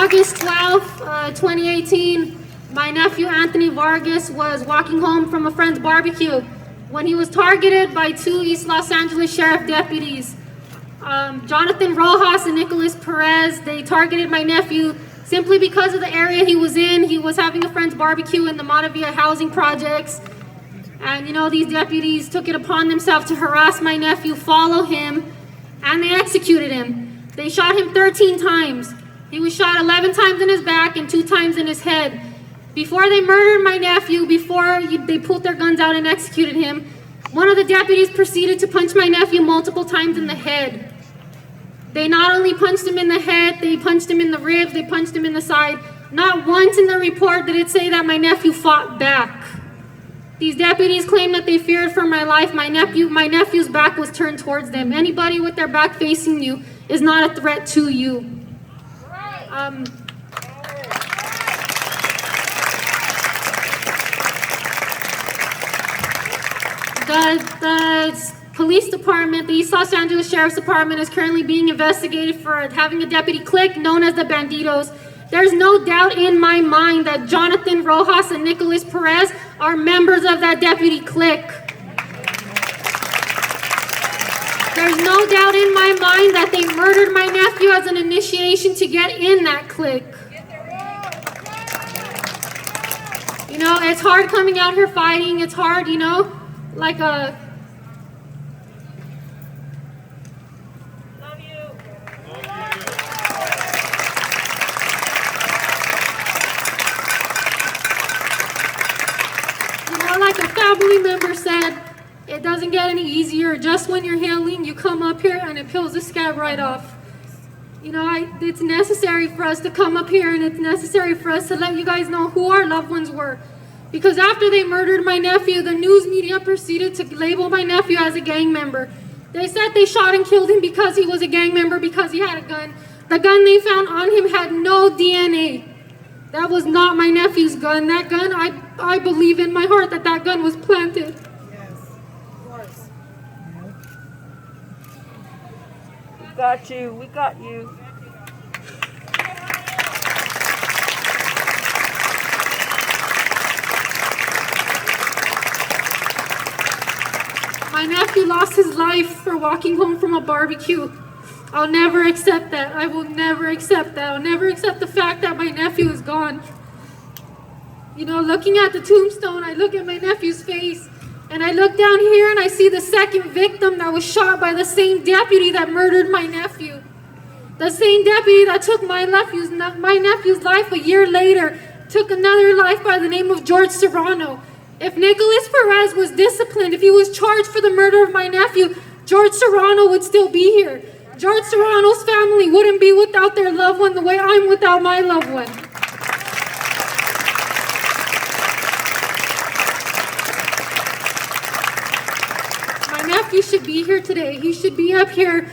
August 12th, 2018, my nephew Anthony Vargas was walking home from a friend's barbecue when he was targeted by two East Los Angeles Sheriff deputies. Jonathan Rojas and Nicholas Perez, they targeted my nephew simply because of the area he was in. He was having a friend's barbecue in the Montevilla housing projects. And these deputies took it upon themselves to harass my nephew, follow him, and they executed him. They shot him 13 times. He was shot 11 times in his back and 2 times in his head. Before they murdered my nephew, before they pulled their guns out and executed him, one of the deputies proceeded to punch my nephew multiple times in the head. They not only punched him in the head, they punched him in the ribs, they punched him in the side. Not once in the report did it say that my nephew fought back. These deputies claim that they feared for my life. My nephew's back was turned towards them. Anybody with their back facing you is not a threat to you. The police department, the East Los Angeles Sheriff's Department, is currently being investigated for having a deputy clique known as the Bandidos. There's no doubt in my mind that Jonathan Rojas and Nicholas Perez are members of that deputy clique. There's no doubt in my mind that they murdered my nephew as an initiation to get in that clique. It's hard coming out here fighting. It's hard, like a... Like a family member said, it doesn't get any easier. Just when you're healing, you come up here and it peels the scab right off. It's necessary for us to come up here, and it's necessary for us to let you guys know who our loved ones were. Because after they murdered my nephew, the news media proceeded to label my nephew as a gang member. They said they shot and killed him because he was a gang member, because he had a gun. The gun they found on him had no DNA. That was not my nephew's gun. That gun, I believe in my heart that gun was planted. Yes, of course. We got you. We got you. My nephew lost his life for walking home from a barbecue. I'll never accept that. I will never accept that. I'll never accept the fact that my nephew is gone. Looking at the tombstone, I look at my nephew's face, and I look down here and I see the second victim that was shot by the same deputy that murdered my nephew. The same deputy that took my nephew's life a year later took another life by the name of George Serrano. If Nicholas Perez was disciplined, if he was charged for the murder of my nephew, George Serrano would still be here. George Serrano's family wouldn't be without their loved one the way I'm without my loved one. My nephew should be here today. He should be up here,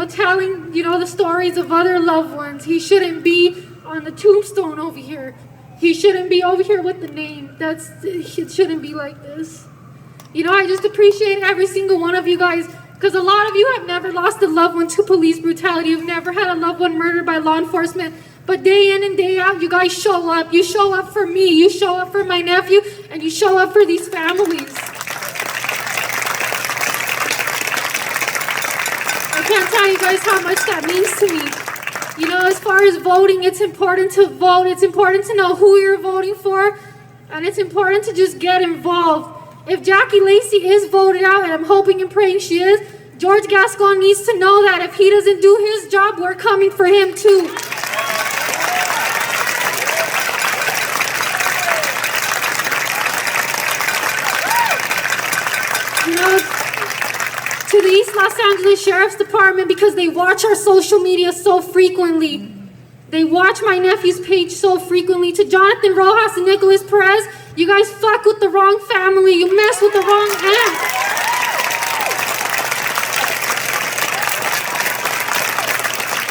telling, the stories of other loved ones. He shouldn't be on the tombstone over here. He shouldn't be over here with the name. It shouldn't be like this. I just appreciate every single one of you guys, because a lot of you have never lost a loved one to police brutality. You've never had a loved one murdered by law enforcement. But day in and day out, you guys show up. You show up for me. You show up for my nephew. And you show up for these families. I can't tell you guys how much that means to me. As far as voting, it's important to vote. It's important to know who you're voting for. And it's important to just get involved. If Jackie Lacey is voted out, and I'm hoping and praying she is, George Gascon needs to know that if he doesn't do his job, we're coming for him too. To the East Los Angeles Sheriff's Department, because they watch our social media so frequently. They watch my nephew's page so frequently. To Jonathan Rojas and Nicholas Perez, you guys fuck with the wrong family. You mess with the wrong aunt.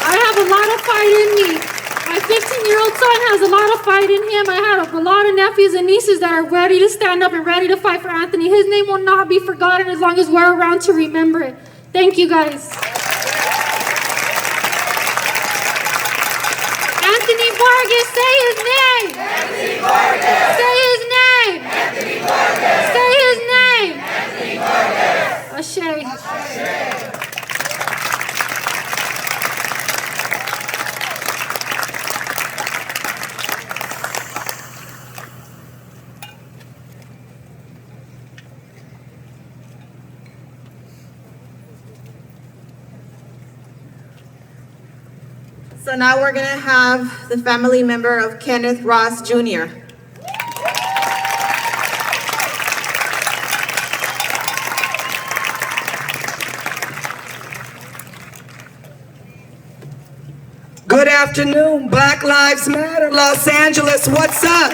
I have a lot of fight in me. My 15-year-old son has a lot of fight in him. I have a lot of nephews and nieces that are ready to stand up and ready to fight for Anthony. His name will not be forgotten as long as we're around to remember it. Thank you, guys. Anthony name. Anthony Vargas. Say his name. Anthony Vargas. Say his name. Anthony Vargas. Ashe. Ashe. So now we're going to have the family member of Kenneth Ross Jr. Good afternoon, Black Lives Matter, Los Angeles, what's up?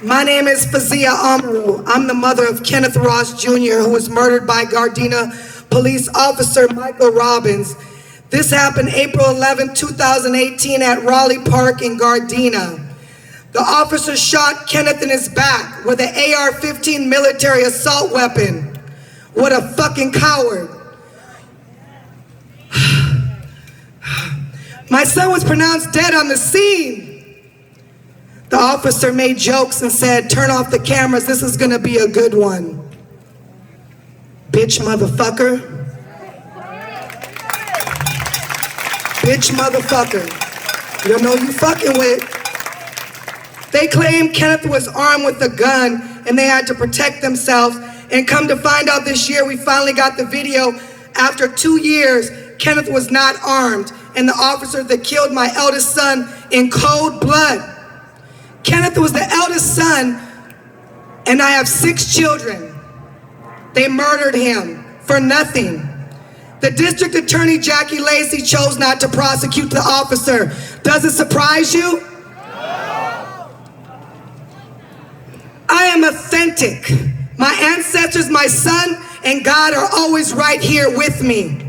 My name is Fazia Amaru. I'm the mother of Kenneth Ross Jr., who was murdered by Gardena police officer Michael Robbins. This happened April 11, 2018 at Raleigh Park in Gardena. The officer shot Kenneth in his back with an AR-15 military assault weapon. What a fucking coward. My son was pronounced dead on the scene. The officer made jokes and said, "Turn off the cameras, this is gonna be a good one." Bitch motherfucker. Bitch motherfucker. You don't know who you fucking with. They claim Kenneth was armed with a gun and they had to protect themselves. And come to find out this year, we finally got the video. After 2 years, Kenneth was not armed, and the officer that killed my eldest son in cold blood. Kenneth was the eldest son, and I have 6 children. They murdered him for nothing. The district attorney, Jackie Lacey, chose not to prosecute the officer. Does it surprise you? I am authentic. My ancestors, my son, and God are always right here with me.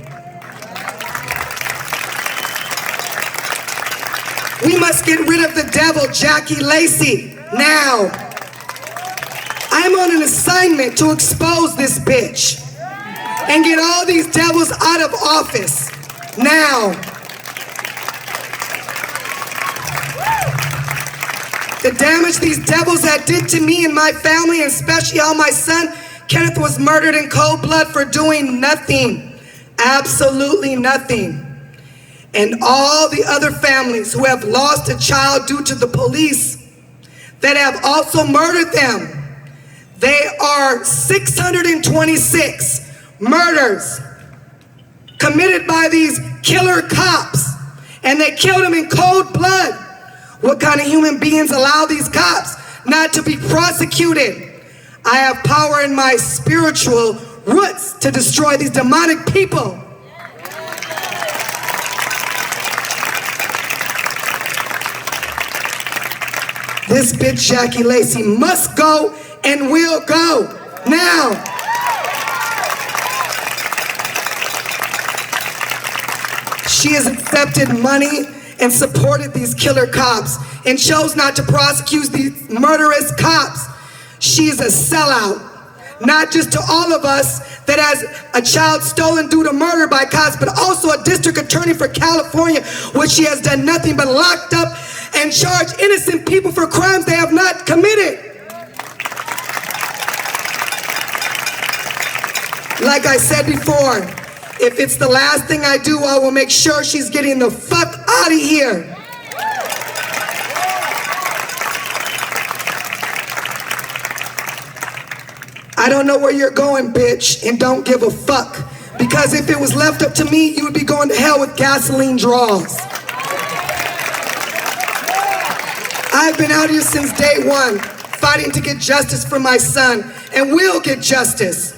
We must get rid of the devil, Jackie Lacey, now. I'm on an assignment to expose this bitch and get all these devils out of office, now. The damage these devils had did to me and my family, and especially how my son, Kenneth, was murdered in cold blood for doing nothing, absolutely nothing. And all the other families who have lost a child due to the police that have also murdered them. They are 626 murders committed by these killer cops, and they killed them in cold blood. What kind of human beings allow these cops not to be prosecuted? I have power in my spiritual roots to destroy these demonic people. This bitch Jackie Lacey must go and will go now. She has accepted money and supported these killer cops and chose not to prosecute these murderous cops. She is a sellout, not just to all of us that has a child stolen due to murder by cops, but also a district attorney for California, which she has done nothing but locked up and charged innocent people for crimes they have not committed. Like I said before, if it's the last thing I do, I will make sure she's getting the fuck out of here. I don't know where you're going, bitch, and don't give a fuck. Because if it was left up to me, you would be going to hell with gasoline draws. I've been out here since day one, fighting to get justice for my son, and will get justice.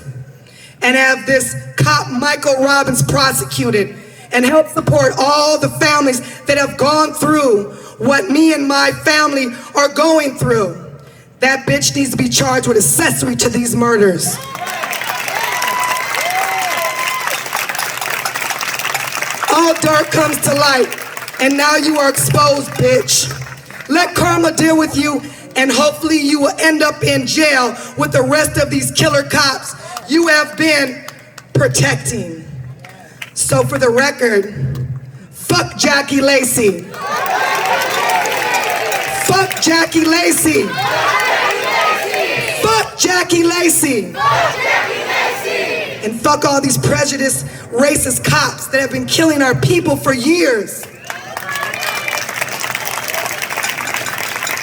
And have this cop Michael Robbins prosecuted, and help support all the families that have gone through what me and my family are going through. That bitch needs to be charged with accessory to these murders. All dark comes to light, and now you are exposed, bitch. Let karma deal with you, and hopefully you will end up in jail with the rest of these killer cops you have been protecting. So for the record, Fuck Jackie Lacey. Fuck Jackie Lacey. Fuck Jackie Lacey. And fuck all these prejudiced, racist cops that have been killing our people for years.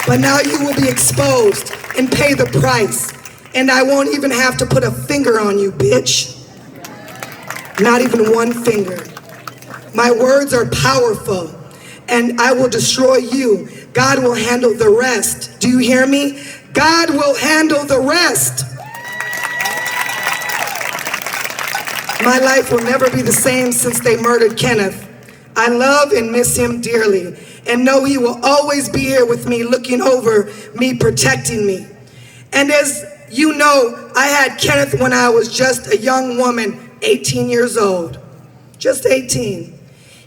But now you will be exposed and pay the price. And I won't even have to put a finger on you, bitch. Not even one finger. My words are powerful, and I will destroy you. God will handle the rest. Do you hear me? God will handle the rest. My life will never be the same since they murdered Kenneth. I love and miss him dearly, and know he will always be here with me, looking over me, protecting me. And as you know, I had Kenneth when I was just a young woman, 18 years old. Just 18.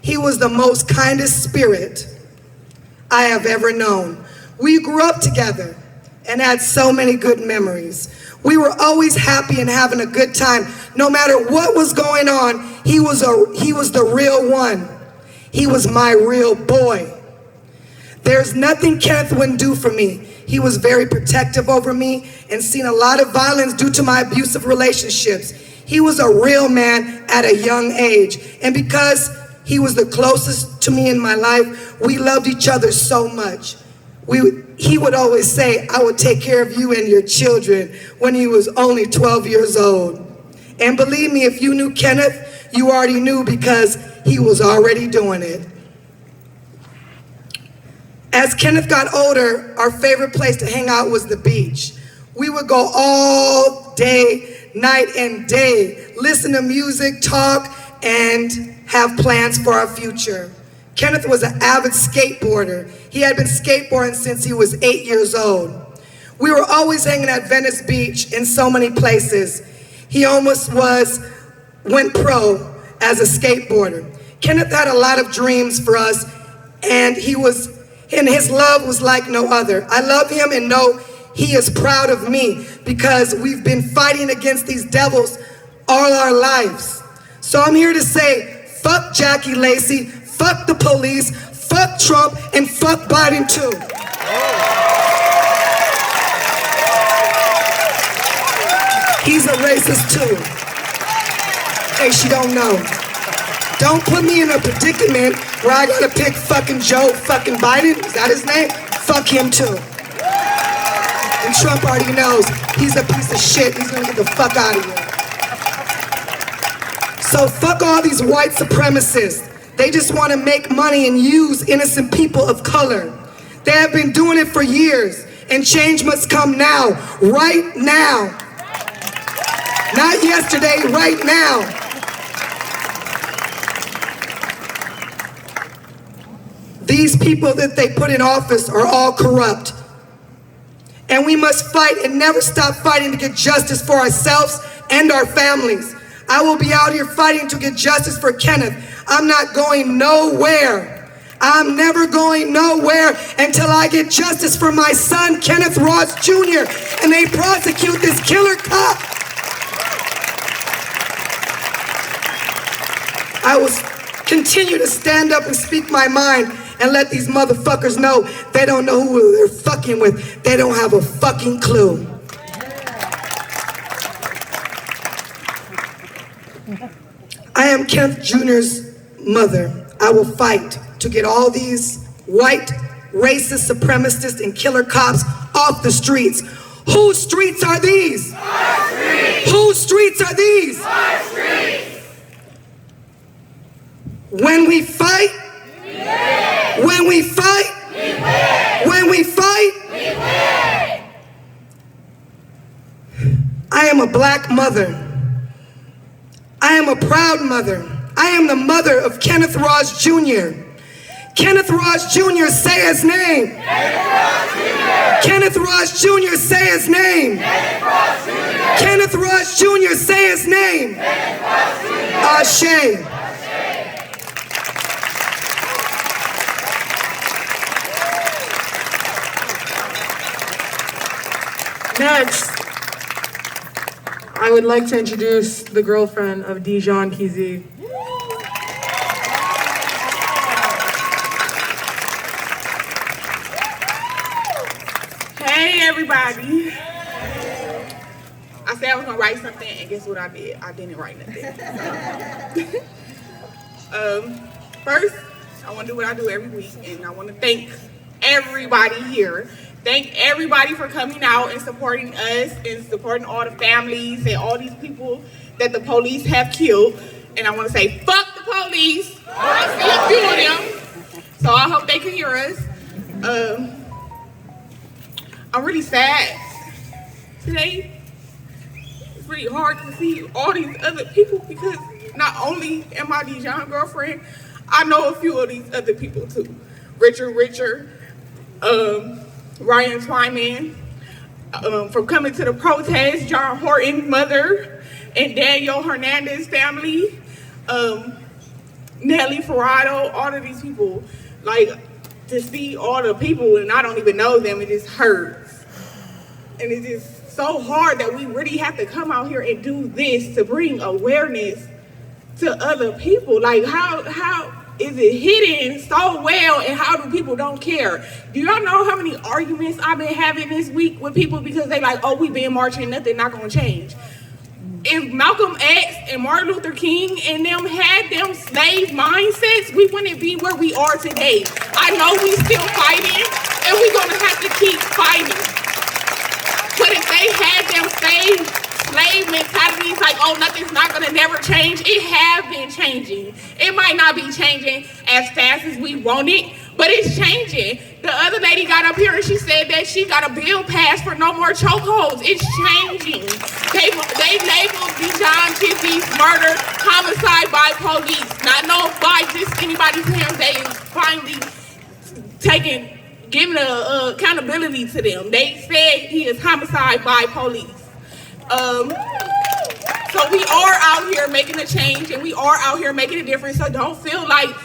He was the most kindest spirit I have ever known. We grew up together and had so many good memories. We were always happy and having a good time. No matter what was going on, he was the real one. He was my real boy. There's nothing Kenneth wouldn't do for me. He was very protective over me and seen a lot of violence due to my abusive relationships. He was a real man at a young age. And because he was the closest to me in my life, we loved each other so much. He would always say, I would take care of you and your children, when he was only 12 years old. And believe me, if you knew Kenneth, you already knew, because he was already doing it. As Kenneth got older, our favorite place to hang out was the beach. We would go all day, night and day, listen to music, talk, and have plans for our future. Kenneth was an avid skateboarder. He had been skateboarding since he was 8 years old. We were always hanging at Venice Beach in so many places. He almost went pro as a skateboarder. Kenneth had a lot of dreams for us, and his love was like no other. I love him and know he is proud of me, because we've been fighting against these devils all our lives. So I'm here to say, fuck Jackie Lacey, fuck the police, fuck Trump, and fuck Biden too. He's a racist too, in case you don't know. Don't put me in a predicament where I gotta pick fucking Joe fucking Biden, is that his name? Fuck him too. And Trump already knows he's a piece of shit. He's gonna get the fuck out of here. So fuck all these white supremacists. They just want to make money and use innocent people of color. They have been doing it for years, and change must come now, right now. Not yesterday, right now. These people that they put in office are all corrupt. And we must fight and never stop fighting to get justice for ourselves and our families. I will be out here fighting to get justice for Kenneth. I'm not going nowhere. I'm never going nowhere until I get justice for my son, Kenneth Ross Jr., and they prosecute this killer cop. I will continue to stand up and speak my mind and let these motherfuckers know they don't know who they're fucking with. They don't have a fucking clue. I am Kenneth Jr.'s mother. I will fight to get all these white, racist, supremacists, and killer cops off the streets. Whose streets are these? Our streets. Whose streets are these? Our streets. When we fight, we win. When we fight, we win. When we fight, we win. I am a black mother. I am a proud mother. I am the mother of Kenneth Ross Jr. Kenneth Ross Jr., say his name. Kenneth Ross Jr., say his name. Kenneth Ross Jr., say his name. Ashe. Next, I would like to introduce the girlfriend of Dijon Kizzy. everybody. I said I was gonna write something, and guess what I did? I didn't write nothing. First, I want to do what I do every week, and I want to thank everybody here. Thank everybody for coming out and supporting us and supporting all the families and all these people that the police have killed. And I want to say, fuck the police. I see a few of them. So I hope they can hear us. I'm really sad today. It's really hard to see all these other people because not only am I Dijon's girlfriend, I know a few of these other people too. Richard, Ryan Twyman, from coming to the protest, John Horton's mother, and Daniel Hernandez family, Nelly Corrado, all of these people. Like, to see all the people and I don't even know them, it just hurts. And it's just so hard that we really have to come out here and do this to bring awareness to other people. Like, how is it hidden so well and how do people don't care? Do y'all know how many arguments I've been having this week with people because they like, oh, we been marching, nothing not gonna change. If Malcolm X and Martin Luther King and them had them slave mindsets, we wouldn't be where we are today. I know we still fighting and we're gonna have to keep fighting. But if they had them slave mentalities like, oh, nothing's not gonna never change, it have been changing. It might not be changing as fast as we want it, but it's changing. The other lady got up here and she said that she got a bill passed for no more chokeholds. It's changing. They labeled Dijon Kizzy's murder homicide by police. Not known by just anybody's hands. They finally giving accountability to them. They said he is homicide by police. So we are out here making a change and we are out here making a difference. So don't feel like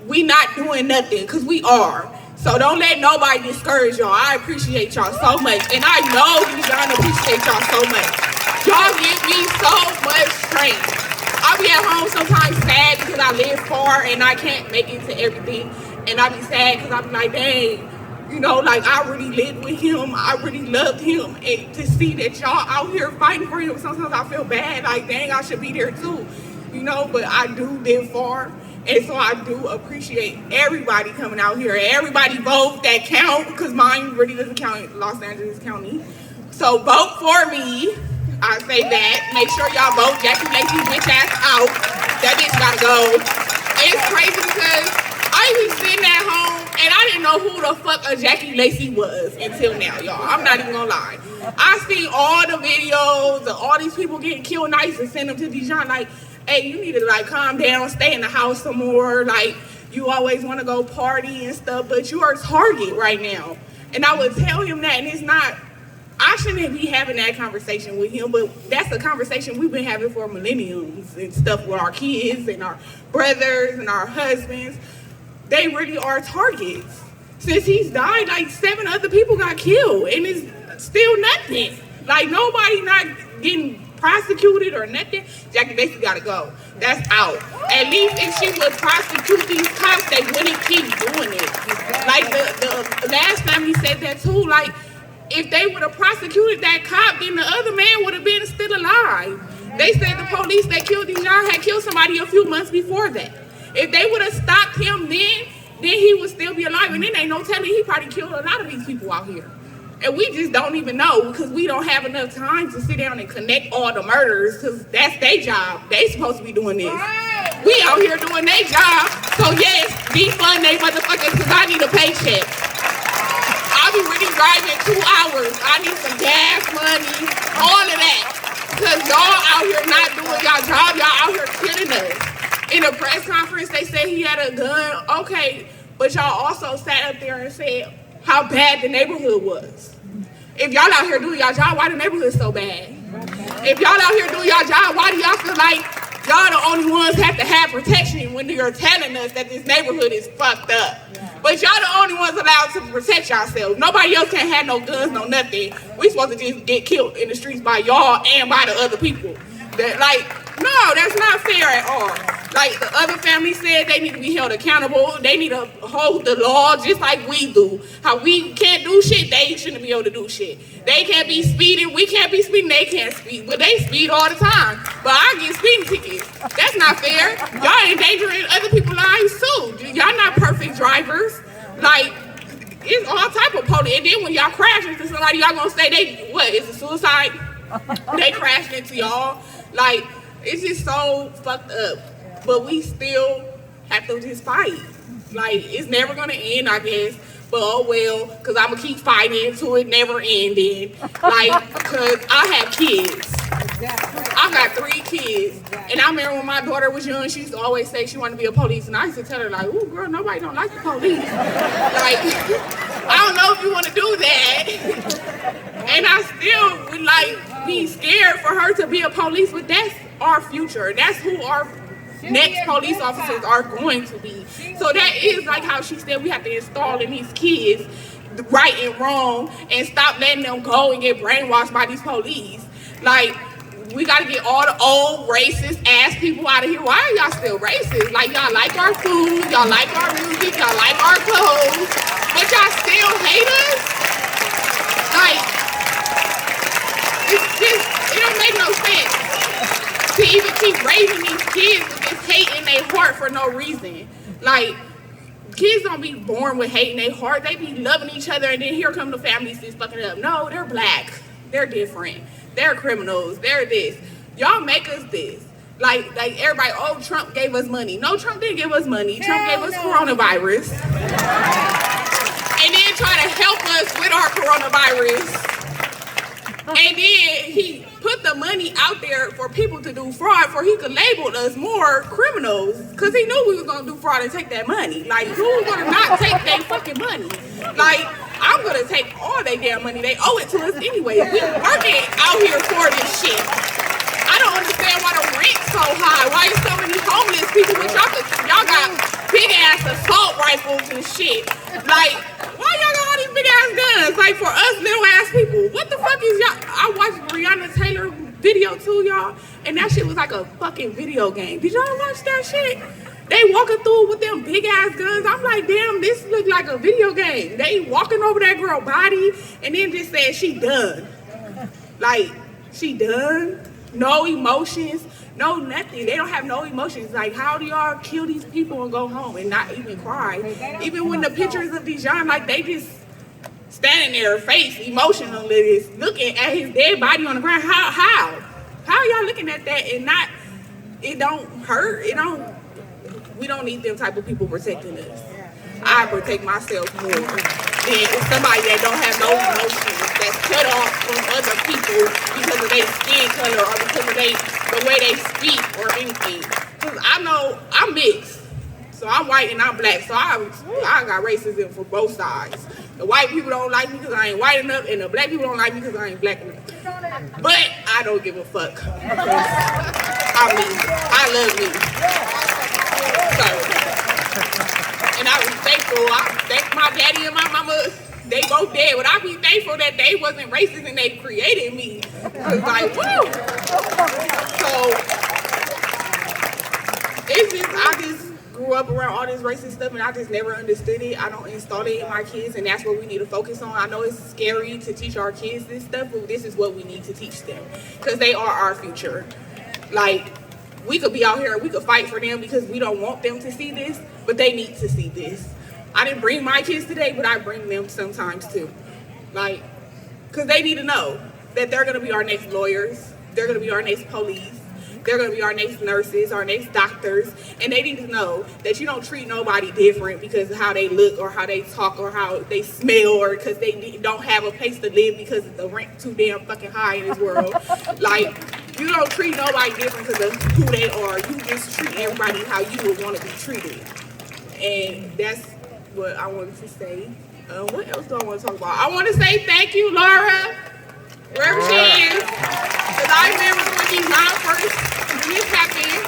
we not doing nothing, because we are. So don't let nobody discourage y'all. I appreciate y'all so much. And I know Dijon appreciate y'all so much. Y'all give me so much strength. I'll be at home sometimes sad because I live far and I can't make it to everything. And I'll be sad because I'll be like, dang, you know, like I really lived with him. I really loved him. And to see that y'all out here fighting for him, sometimes I feel bad. Like, dang, I should be there too. You know, but I do live far. And so I do appreciate everybody coming out here. Everybody vote that count, because mine really doesn't count in Los Angeles County. So vote for me. I say that. Make sure y'all vote Jackie Lacey's bitch ass out. That bitch gotta go. It's crazy because I was sitting at home and I didn't know who the fuck a Jackie Lacey was until now, y'all. I'm not even gonna lie. I see all the videos of all these people getting killed nice and send them to Dijon like, hey, you need to like calm down, stay in the house some more. Like, you always want to go party and stuff, but you are a target right now. And I would tell him that, and it's not, I shouldn't be having that conversation with him, but that's a conversation we've been having for millenniums and stuff with our kids and our brothers and our husbands. They really are targets. Since he's died, like 7 other people got killed, and it's still nothing. Like, nobody not getting prosecuted or nothing. Jackie Lacey gotta go. That's out. At least if she would prosecute these cops, they wouldn't keep doing it. Like the last family said that too. Like, if they would have prosecuted that cop, then the other man would have been still alive. They said the police that killed Dijon had killed somebody a few months before that. If they would have stopped him then he would still be alive. And then ain't no telling, he probably killed a lot of these people out here. And we just don't even know because we don't have enough time to sit down and connect all the murders because that's their job. They supposed to be doing this. We out here doing their job. So yes, defund they motherfuckers because I need a paycheck. I'll be really driving 2 hours. I need some gas money, all of that. Because y'all out here not doing y'all job. Y'all out here killing us. In a press conference, they said he had a gun. Okay, but y'all also sat up there and said how bad the neighborhood was. If y'all out here doing y'all job, why the neighborhood so bad? If y'all out here doing y'all job, why do y'all feel like y'all the only ones have to have protection when you're telling us that this neighborhood is fucked up? But y'all the only ones allowed to protect yourselves. Nobody else can't have no guns, no nothing. We supposed to just get killed in the streets by y'all and by the other people. That, like, no, that's not fair at all. Like the other family said, they need to be held accountable. They need to hold the law just like we do. How we can't do shit, they shouldn't be able to do shit. They can't be speeding, we can't be speeding, they can't speed. But they speed all the time. But I get speeding tickets. That's not fair. Y'all endangering other people's lives too. Y'all not perfect drivers. Like, it's all type of police. And then when y'all crash into somebody, y'all gonna say it's a suicide? They crashed into y'all. Like, it's just so fucked up. But we still have to just fight. Like, it's never gonna end, I guess. But oh well, cause I'ma keep fighting until it never ending. Like, cause I have kids. I got 3 kids. And I remember when my daughter was young, she used to always say she wanted to be a police. And I used to tell her, like, ooh, girl, nobody don't like the police. Like, I don't know if you want to do that. And I still would, like, be scared for her to be a police, but that's our future. That's who our next police officers are going to be. So that is like how she said we have to install in these kids right and wrong and stop letting them go and get brainwashed by these police. Like, we gotta get all the old racist ass people out of here. Why are y'all still racist? Like, y'all like our food, y'all like our music, y'all like our clothes, but y'all still hate us? Like, it's just, it don't make no sense to even keep raising these kids with this hate in their heart for no reason. Like, kids don't be born with hate in their heart. They be loving each other, and then here come the families just fucking it up. No, they're black. They're different. They're criminals. They're this. Y'all make us this. Like everybody, oh, Trump gave us money. No, Trump didn't give us money. Trump gave us coronavirus. And then try to help us with our coronavirus. And then he put the money out there for people to do fraud for he could label us more criminals because he knew we was going to do fraud and take that money. Like, who's going to not take their fucking money? Like, I'm going to take all their damn money. They owe it to us anyway. We working out here for this shit. I don't understand why the rent's so high. Why is so many homeless people? But y'all got big ass assault rifles and shit. Like, why y'all got all these big ass guns? Like, for us little ass people, what the fuck is y'all? I watched Breonna Taylor video too, y'all, and that shit was like a fucking video game. Did y'all watch that shit? They walking through with them big ass guns. I'm like, damn, this look like a video game. They walking over that girl body and then just saying she done. Like, she done? No emotions, no nothing. They don't have no emotions. Like, how do y'all kill these people and go home and not even cry? Even when the pictures of Dijon, like, they just standing there, face emotionless, looking at his dead body on the ground. How are y'all looking at that and not, it don't hurt? We don't need them type of people protecting us. I protect myself more than somebody that don't have no emotions, that's cut off from other people because of their skin color or because of the way they speak or anything. Because I know I'm mixed. So I'm white and I'm black. So I got racism for both sides. The white people don't like me because I ain't white enough, and the black people don't like me because I ain't black enough. But I don't give a fuck. I love me. So, and I was thankful. I thank my daddy and my mama. They both dead, but I be thankful that they wasn't racist and they created me. Cause like, woo. So it's just, I just grew up around all this racist stuff and I just never understood it. I don't install it in my kids, and that's what we need to focus on. I know it's scary to teach our kids this stuff, but this is what we need to teach them because they are our future. Like, we could be out here, we could fight for them because we don't want them to see this, but they need to see this. I didn't bring my kids today, but I bring them sometimes too. Like, because they need to know that they're going to be our next lawyers, they're going to be our next police, they're going to be our next nurses, our next doctors, and they need to know that you don't treat nobody different because of how they look or how they talk or how they smell or because they don't have a place to live because the rent too damn fucking high in this world. Like, you don't treat nobody different because of who they are. You just treat everybody how you would want to be treated. And that's what I wanted to say. What else do I want to talk about? I want to say thank you, Laura, wherever she is. Because I remember when this happened,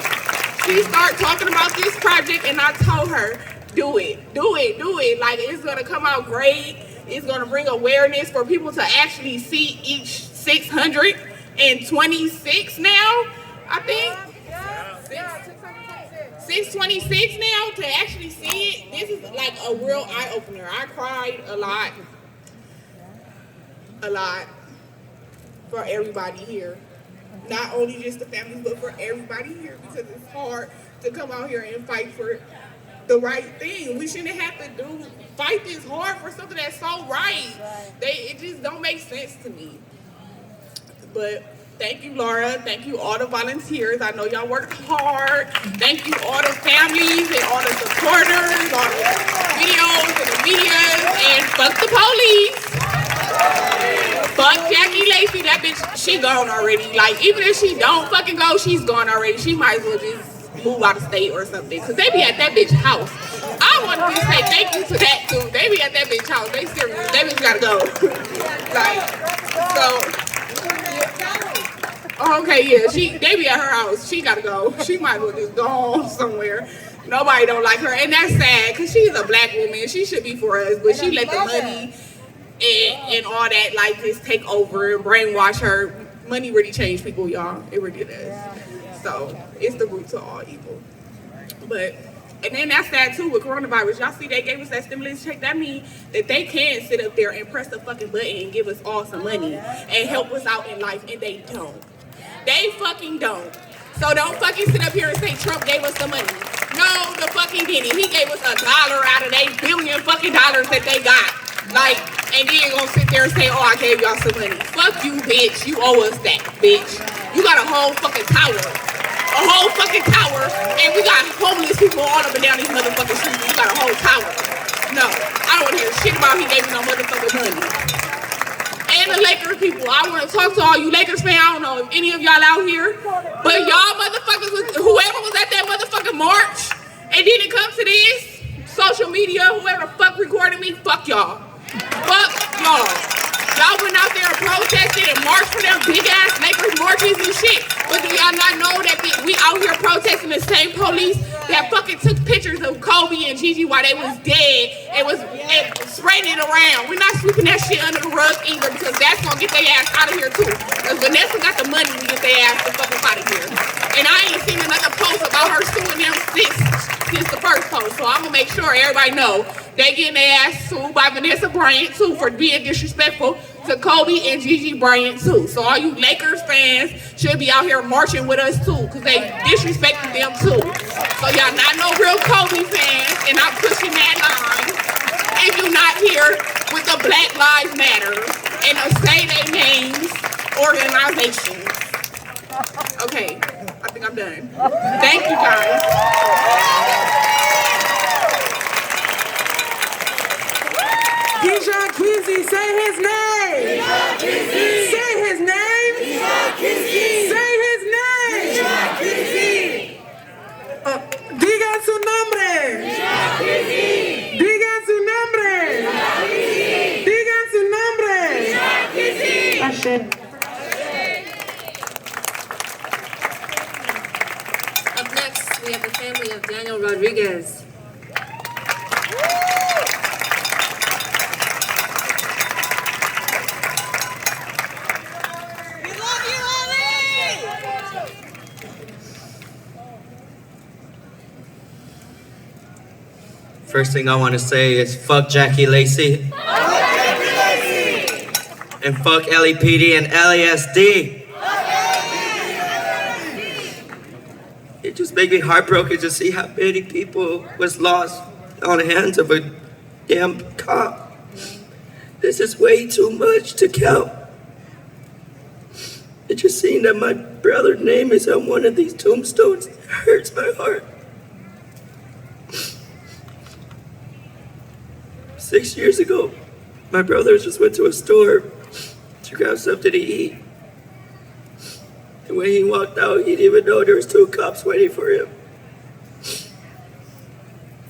she started talking about this project, and I told her, do it. Like, it's going to come out great. It's going to bring awareness for people to actually see each 626 now, I think. it's 26 now, to actually see it, this is like a real eye-opener. I cried a lot for everybody here. Not only just the families, but for everybody here, because it's hard to come out here and fight for the right thing. We shouldn't have to fight this hard for something that's so right. It just don't make sense to me. But thank you, Laura. Thank you, all the volunteers. I know y'all worked hard. Thank you, all the families and all the supporters, all the videos and the medias, and fuck the police. Fuck Jackie Lacey. That bitch, she gone already. Like, even if she don't fucking go, she's gone already. She might as well just move out of state or something, because they be at that bitch house. I want to say thank you to that too. They be at that bitch house. They serious. That bitch gotta go. Okay, yeah, they be at her house. She gotta go. She might as well just go home somewhere. Nobody don't like her, and that's sad, because she's a black woman. She should be for us, but she let the money and all that, like, just take over and brainwash her. Money really changed people, y'all. It really does. So it's the root to all evil. And then that's sad too with coronavirus. Y'all see they gave us that stimulus check. That means that they can sit up there and press the fucking button and give us all some money and help us out in life, and they don't. They fucking don't. So don't fucking sit up here and say Trump gave us some money. No, the fucking didn't. He gave us $1 out of $8 billion fucking dollars that they got. Like, and then gonna sit there and say, oh, I gave y'all some money. Fuck you, bitch. You owe us that, bitch. You got a whole fucking tower. A whole fucking tower, and we got homeless people all up and down these motherfucking streets. You got a whole tower. No, I don't want to hear shit about he gave me no motherfucking money. And the Lakers people, I want to talk to all you Lakers fans. I don't know if any of y'all out here, but y'all motherfuckers, whoever was at that motherfucking march and didn't come to this, social media, whoever the fuck recorded me, fuck y'all. Fuck y'all. Y'all went out there and protested and marched for them big ass Lakers marches and shit. But do y'all not know that we out here protesting the same police that fucking took pictures of Kobe and Gigi while they was dead and spreading it around? We're not sweeping that shit under the rug either, because that's gonna get their ass out of here too. Because Vanessa got the money to get their ass the fuck up out of here. And I ain't seen another post about her suing them since the first post. So I'm gonna make sure everybody know they getting their ass sued by Vanessa Bryant too for being disrespectful to Kobe and Gigi Bryant too. So all you Lakers fans should be out here marching with us too, because they disrespected them too. So y'all not no real Kobe fans, and I'm pushing that line. If you not here with the Black Lives Matter and the Say They Names organizations. Okay, I think I'm done. Thank you guys. Dijon Quincy, say his name. Say his name. Say his name. Digan su nombre. Digan su nombre. Digan su nombre. Ashe. Up next, we have the family of Daniel Rodriguez. First thing I want to say is fuck Jackie Lacey. Fuck Jackie Lacey! And fuck LAPD and LASD. It just made me heartbroken to see how many people was lost on the hands of a damn cop. This is way too much to count. It just seeing that my brother's name is on one of these tombstones hurts my heart. 6 years ago, my brother just went to a store to grab something to eat. And when he walked out, he didn't even know there was 2 cops waiting for him.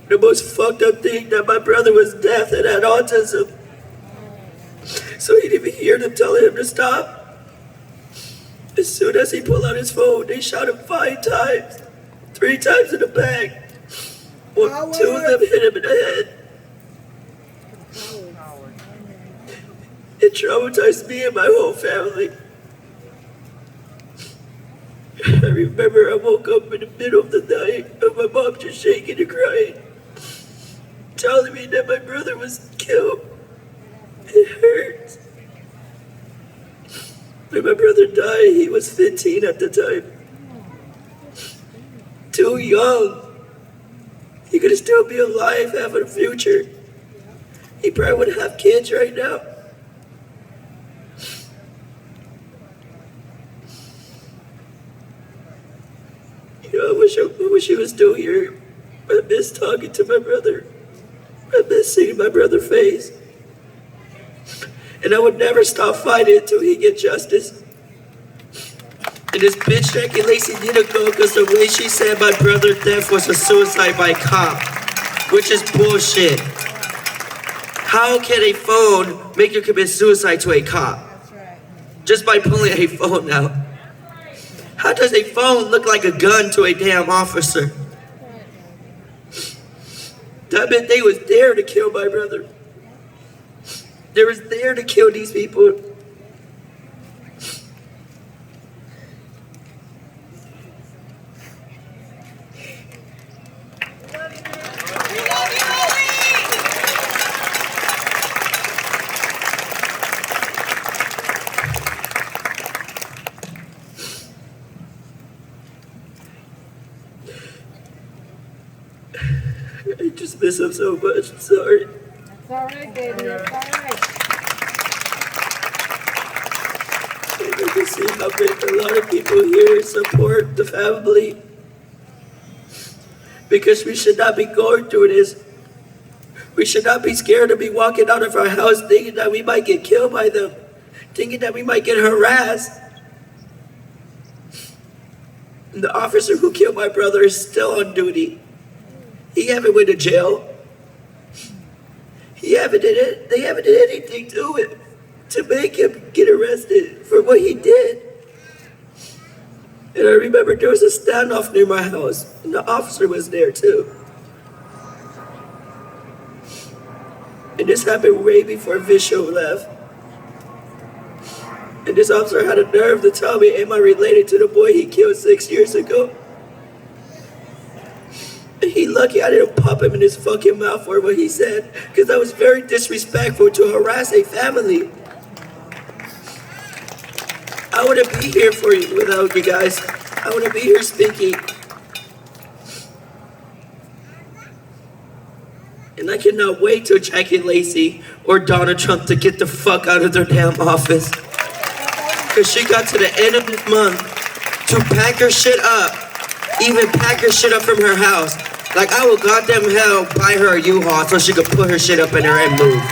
The most fucked up thing, that my brother was deaf and had autism. So he didn't even hear them telling him to stop. As soon as he pulled out his phone, they shot him 5 times. 3 times in the back. Well, 2 of them hit him in the head. It traumatized me and my whole family. I remember I woke up in the middle of the night and my mom just just shaking and crying, telling me that my brother was killed. It hurts. When my brother died, he was 15 at the time. Too young. He could still be alive, having a future. He probably would have kids right now. You know, I wish he was still here. I miss talking to my brother. I miss seeing my brother's face. And I would never stop fighting until he get justice. And this bitch Jackie Lacey Niko, because the way she said my brother's death was a suicide by cop, which is bullshit. How can a phone make you commit suicide to a cop? Just by pulling a phone out. How does a phone look like a gun to a damn officer? That meant they was there to kill my brother. They was there to kill these people. I just miss him so much. I'm sorry. It's all right, baby. It's all right. I can see how big a lot of people here support the family. Because we should not be going through this. We should not be scared to be walking out of our house thinking that we might get killed by them. Thinking that we might get harassed. And the officer who killed my brother is still on duty. He haven't went to jail. They haven't did anything to it to make him get arrested for what he did. And I remember there was a standoff near my house, and the officer was there too. And this happened way before Visho left. And this officer had a nerve to tell me, am I related to the boy he killed 6 years ago? And he lucky I didn't pop him in his fucking mouth for what he said, because that was very disrespectful to harass a family. I wouldn't be here for you without you guys. I wouldn't be here speaking. And I cannot wait till Jackie Lacey or Donald Trump to get the fuck out of their damn office. Because she got to the end of this month to pack her shit up, even pack her shit up from her house. Like, I will goddamn hell buy her a U-Haul so she could put her shit up in her and move.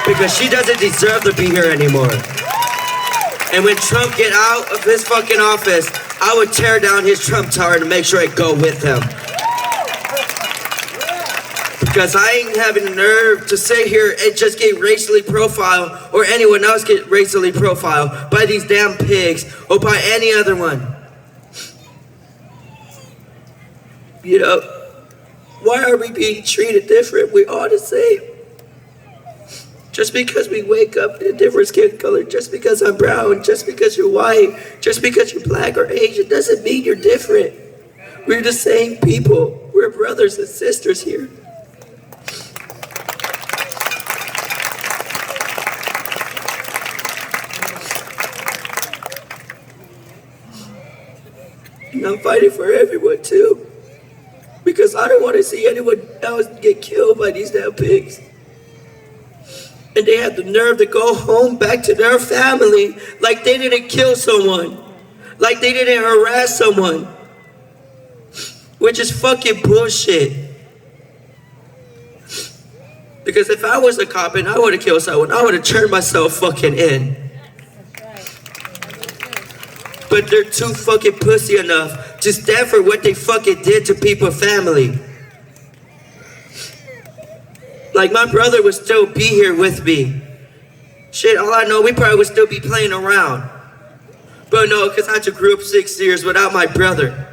Because she doesn't deserve to be here anymore. And when Trump get out of his fucking office, I would tear down his Trump Tower to make sure it go with him. Because I ain't having the nerve to sit here and just get racially profiled, or anyone else get racially profiled by these damn pigs or by any other one. You know, why are we being treated different? We're all the same. Just because we wake up in a different skin color, just because I'm brown, just because you're white, just because you're black or Asian, doesn't mean you're different. We're the same people. We're brothers and sisters here. And I'm fighting for everyone too. Because I don't want to see anyone else get killed by these damn pigs. And they had the nerve to go home back to their family like they didn't kill someone. Like they didn't harass someone. Which is fucking bullshit. Because if I was a cop and I would have killed someone, I would have turned myself fucking in. But they're too fucking pussy enough to stand for what they fucking did to people's family. Like, my brother would still be here with me. Shit, all I know, we probably would still be playing around. But no, because I just grew up 6 years without my brother.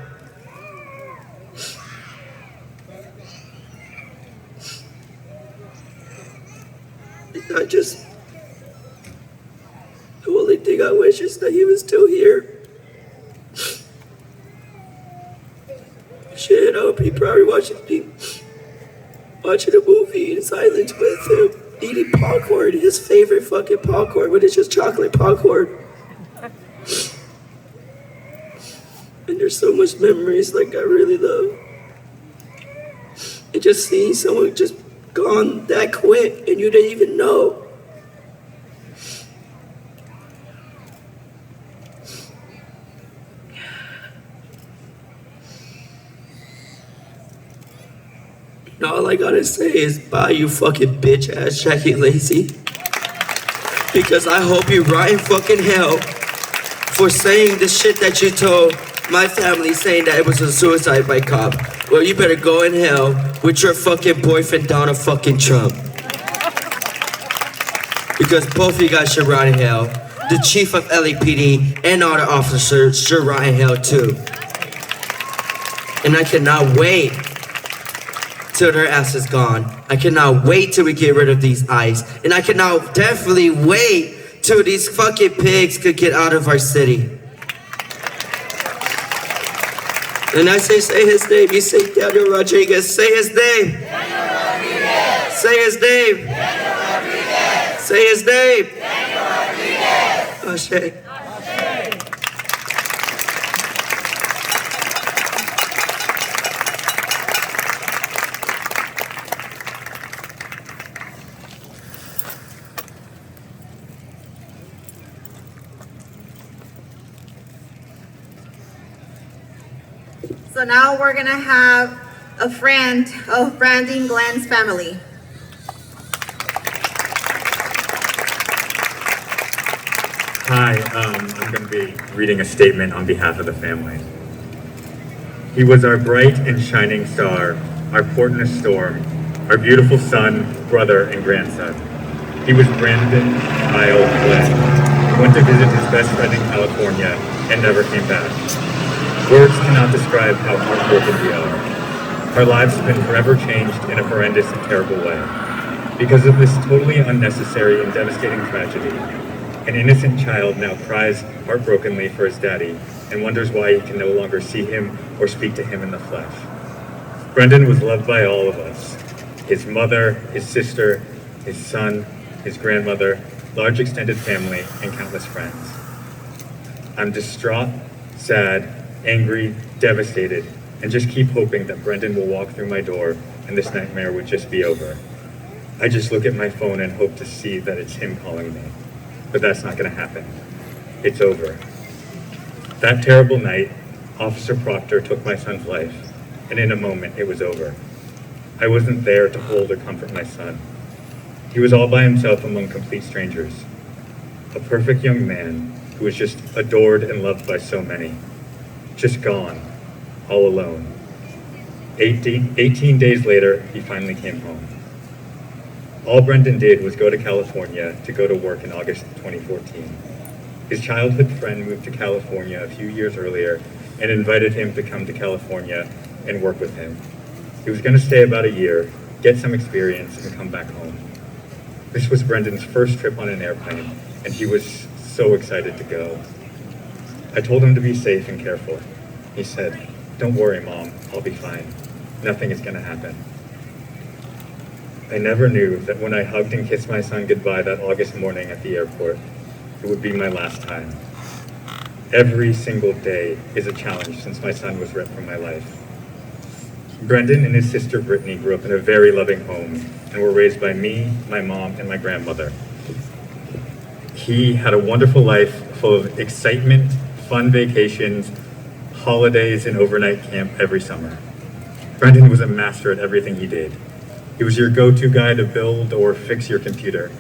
The only thing I wish is that he was still here. Shit, I hope he probably watching a movie in silence with him, eating popcorn, his favorite fucking popcorn, but it's just chocolate popcorn. And there's so much memories like I really love. And just seeing someone just gone that quick and you didn't even know. And all I gotta say is bye, you fucking bitch ass Jackie Lacy. Because I hope you rot in fucking hell for saying the shit that you told my family, saying that it was a suicide by cop. Well, you better go in hell with your fucking boyfriend Donald fucking Trump. Because both of you guys should rot in hell. The chief of LAPD and all the officers should rot in hell too. And I cannot wait till their ass is gone. I cannot wait till we get rid of these ICE. And I cannot definitely wait till these fucking pigs could get out of our city. And I say his name. You say Daniel Rodriguez. Say his name. Daniel Rodriguez. Say his name. Daniel Rodriguez. Say his name. Daniel Rodriguez. Oh shit. So now we're gonna have a friend of Brandon Glenn's family. Hi, I'm going to be reading a statement on behalf of the family. He was our bright and shining star, our port in a storm, our beautiful son, brother, and grandson. He was Brandon Kyle Glenn. He went to visit his best friend in California and never came back. Words cannot describe how heartbroken we are. Our lives have been forever changed in a horrendous and terrible way. Because of this totally unnecessary and devastating tragedy, an innocent child now cries heartbrokenly for his daddy and wonders why he can no longer see him or speak to him in the flesh. Brendan was loved by all of us. His mother, his sister, his son, his grandmother, large extended family, and countless friends. I'm distraught, sad, angry, devastated, and just keep hoping that Brendan will walk through my door and this nightmare would just be over. I just look at my phone and hope to see that it's him calling me. But that's not gonna happen. It's over. That terrible night, Officer Proctor took my son's life, and in a moment it was over. I wasn't there to hold or comfort my son. He was all by himself among complete strangers. A perfect young man who was just adored and loved by so many. Just gone, all alone. 18 days later, he finally came home. All Brendan did was go to California to go to work in August 2014. His childhood friend moved to California a few years earlier and invited him to come to California and work with him. He was going to stay about a year, get some experience, and come back home. This was Brendan's first trip on an airplane, and he was so excited to go. I told him to be safe and careful. He said, "Don't worry, Mom, I'll be fine. Nothing is going to happen." I never knew that when I hugged and kissed my son goodbye that August morning at the airport, it would be my last time. Every single day is a challenge since my son was ripped from my life. Brendan and his sister Brittany grew up in a very loving home and were raised by me, my mom, and my grandmother. He had a wonderful life full of excitement, fun vacations, holidays, and overnight camp every summer. Brendan was a master at everything he did. He was your go-to guy to build or fix your computer.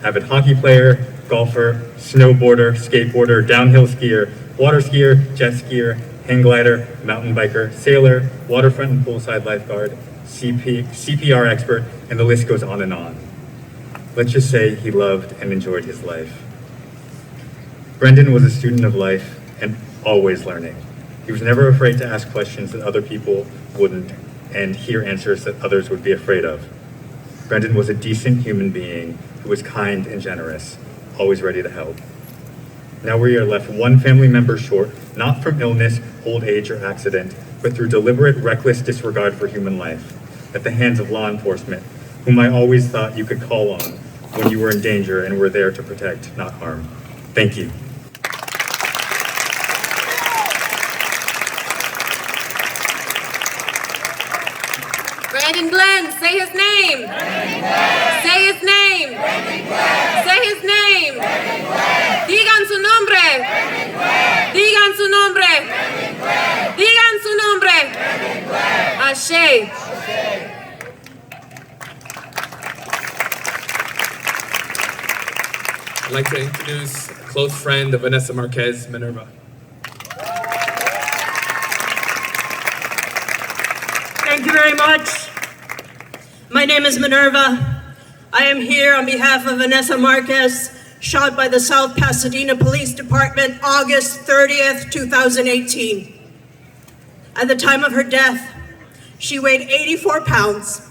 Avid hockey player, golfer, snowboarder, skateboarder, downhill skier, water skier, jet skier, hang glider, mountain biker, sailor, waterfront and poolside lifeguard, CPR expert, and the list goes on and on. Let's just say he loved and enjoyed his life. Brendan was a student of life and always learning. He was never afraid to ask questions that other people wouldn't and hear answers that others would be afraid of. Brendan was a decent human being who was kind and generous, always ready to help. Now we are left one family member short, not from illness, old age, or accident, but through deliberate, reckless disregard for human life at the hands of law enforcement, whom I always thought you could call on when you were in danger and were there to protect, not harm. Thank you. Brandon Glenn, say his name. Say his name. Say his name. Digan su nombre. Digan su nombre. Digan su nombre. Ashe. I'd like to introduce a close friend of Vanessa Marquez, Minerva. Thank you very much. My name is Minerva. I am here on behalf of Vanessa Marquez, shot by the South Pasadena Police Department August 30th, 2018. At the time of her death, she weighed 84 pounds,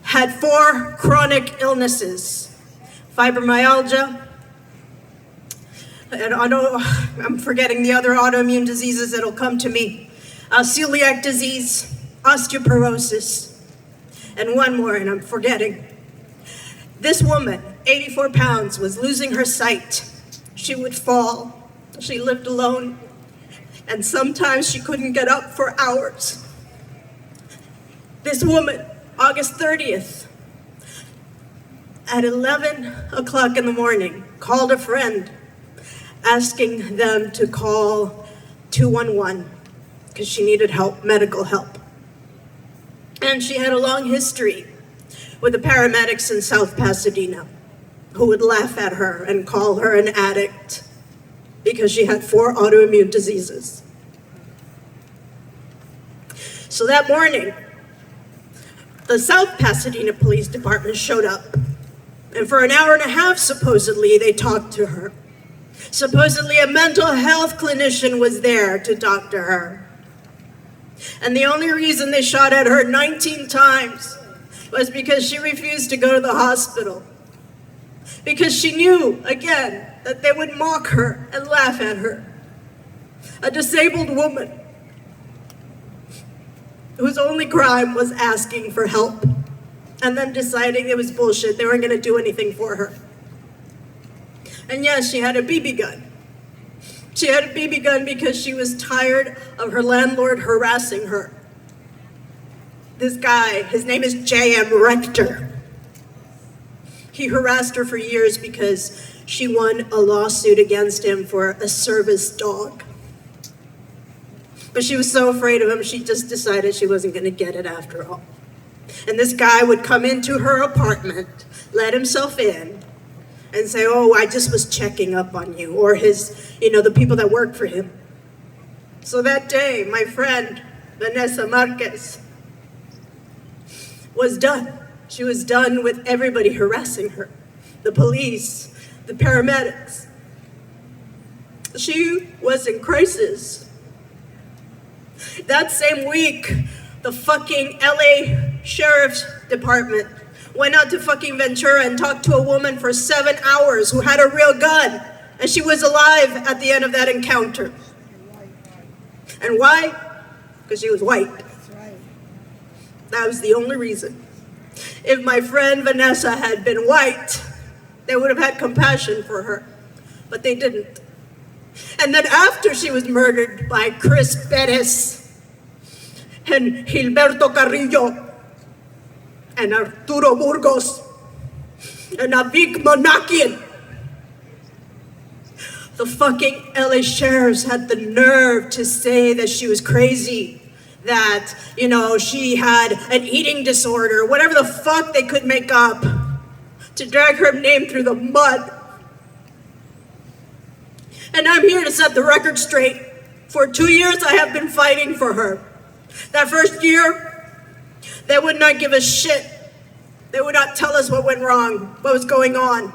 had 4 chronic illnesses, fibromyalgia, and I'm forgetting the other autoimmune diseases that'll come to me, celiac disease, osteoporosis, and one more, and I'm forgetting. This woman, 84 pounds, was losing her sight. She would fall. She lived alone, and sometimes she couldn't get up for hours. This woman, August 30th, at 11 o'clock in the morning, called a friend, asking them to call 211 because she needed help, medical help. And she had a long history with the paramedics in South Pasadena who would laugh at her and call her an addict because she had 4 autoimmune diseases. So that morning, the South Pasadena Police Department showed up, and for an hour and a half, supposedly, they talked to her. Supposedly, a mental health clinician was there to talk to her. And the only reason they shot at her 19 times was because she refused to go to the hospital. Because she knew, again, that they would mock her and laugh at her. A disabled woman whose only crime was asking for help and then deciding it was bullshit, they weren't going to do anything for her. And yes, she had a BB gun. She had a BB gun because she was tired of her landlord harassing her. This guy, his name is J.M. Rector. He harassed her for years because she won a lawsuit against him for a service dog. But she was so afraid of him, she just decided she wasn't going to get it after all. And this guy would come into her apartment, let himself in, and say, oh, I just was checking up on you, or his, the people that work for him. So that day, my friend, Vanessa Marquez, was done. She was done with everybody harassing her, the police, the paramedics. She was in crisis. That same week, the fucking LA Sheriff's Department went out to fucking Ventura and talked to a woman for 7 hours who had a real gun, and she was alive at the end of that encounter. And why? Because she was white. That was the only reason. If my friend Vanessa had been white, they would have had compassion for her, but they didn't. And then after she was murdered by Chris Perez and Gilberto Carrillo and Arturo Burgos and Avik Monakian, the fucking LA sheriffs had the nerve to say that she was crazy, that, she had an eating disorder, whatever the fuck they could make up to drag her name through the mud. And I'm here to set the record straight. For 2 years, I have been fighting for her. That first year, they would not give a shit. They would not tell us what went wrong, what was going on.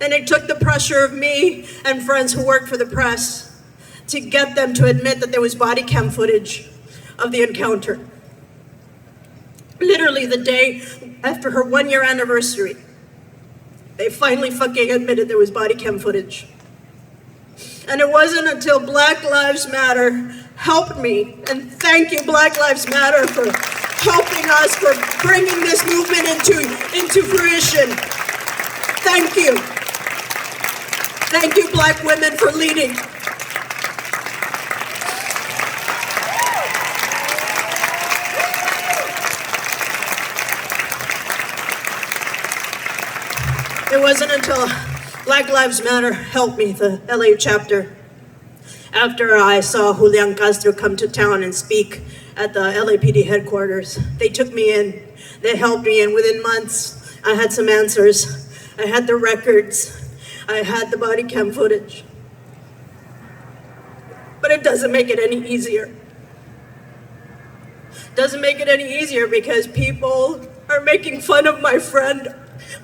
And it took the pressure of me and friends who worked for the press to get them to admit that there was body cam footage of the encounter. Literally the day after her 1-year anniversary, they finally fucking admitted there was body cam footage. And it wasn't until Black Lives Matter helped me. And thank you, Black Lives Matter, for helping us, for bringing this movement into fruition. Thank you. Thank you, Black women, for leading. It wasn't until Black Lives Matter helped me, the LA chapter, after I saw Julian Castro come to town and speak at the LAPD headquarters. They took me in, they helped me, and within months, I had some answers. I had the records, I had the body cam footage. But it doesn't make it any easier. Doesn't make it any easier because people are making fun of my friend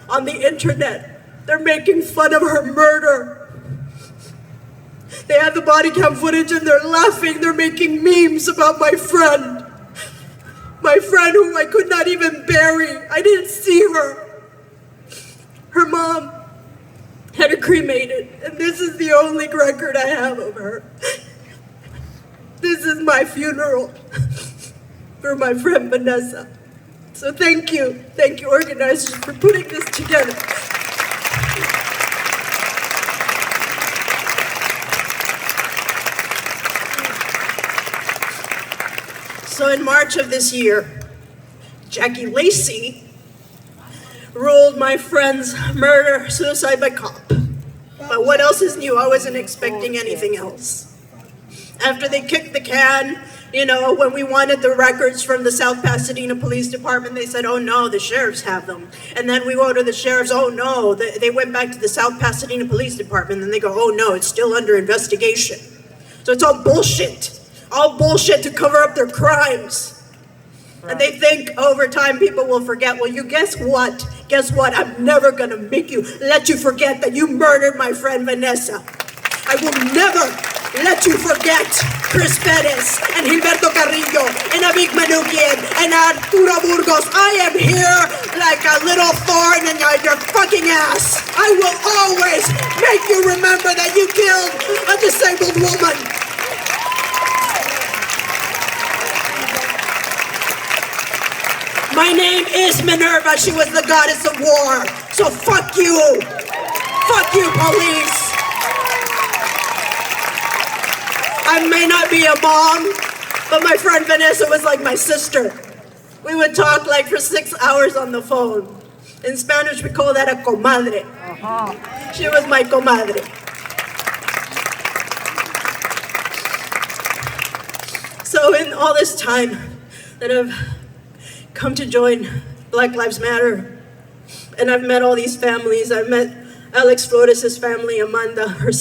on the internet. They're making fun of her murder. They have the body cam footage and they're laughing. They're making memes about my friend. My friend whom I could not even bury. I didn't see her. Her mom had her cremated, and this is the only record I have of her. This is my funeral for my friend Vanessa. So thank you organizers for putting this together. So in March of this year, Jackie Lacey ruled my friend's murder, suicide by cop. But what else is new? I wasn't expecting anything else. After they kicked the can, you know, when we wanted the records from the South Pasadena Police Department, they said, oh no, the sheriffs have them. And then we go to the sheriffs, oh no, they went back to the South Pasadena Police Department, and they go, oh no, it's still under investigation. So it's all bullshit to cover up their crimes. And they think over time people will forget. Well, you guess what? Guess what? I'm never gonna let you forget that you murdered my friend Vanessa. I will never let you forget Chris Perez and Gilberto Carrillo and Abig Manukian and Arturo Burgos. I am here like a little thorn in your fucking ass. I will always make you remember that you killed a disabled woman. My name is Minerva. She was the goddess of war. So fuck you. Fuck you, police. I may not be a mom, but my friend Vanessa was like my sister. We would talk like for 6 hours on the phone. In Spanish, we call that a comadre. She was my comadre. So in all this time that I've come to join Black Lives Matter, and I've met all these families. I've met Alex Flores' family, Amanda, his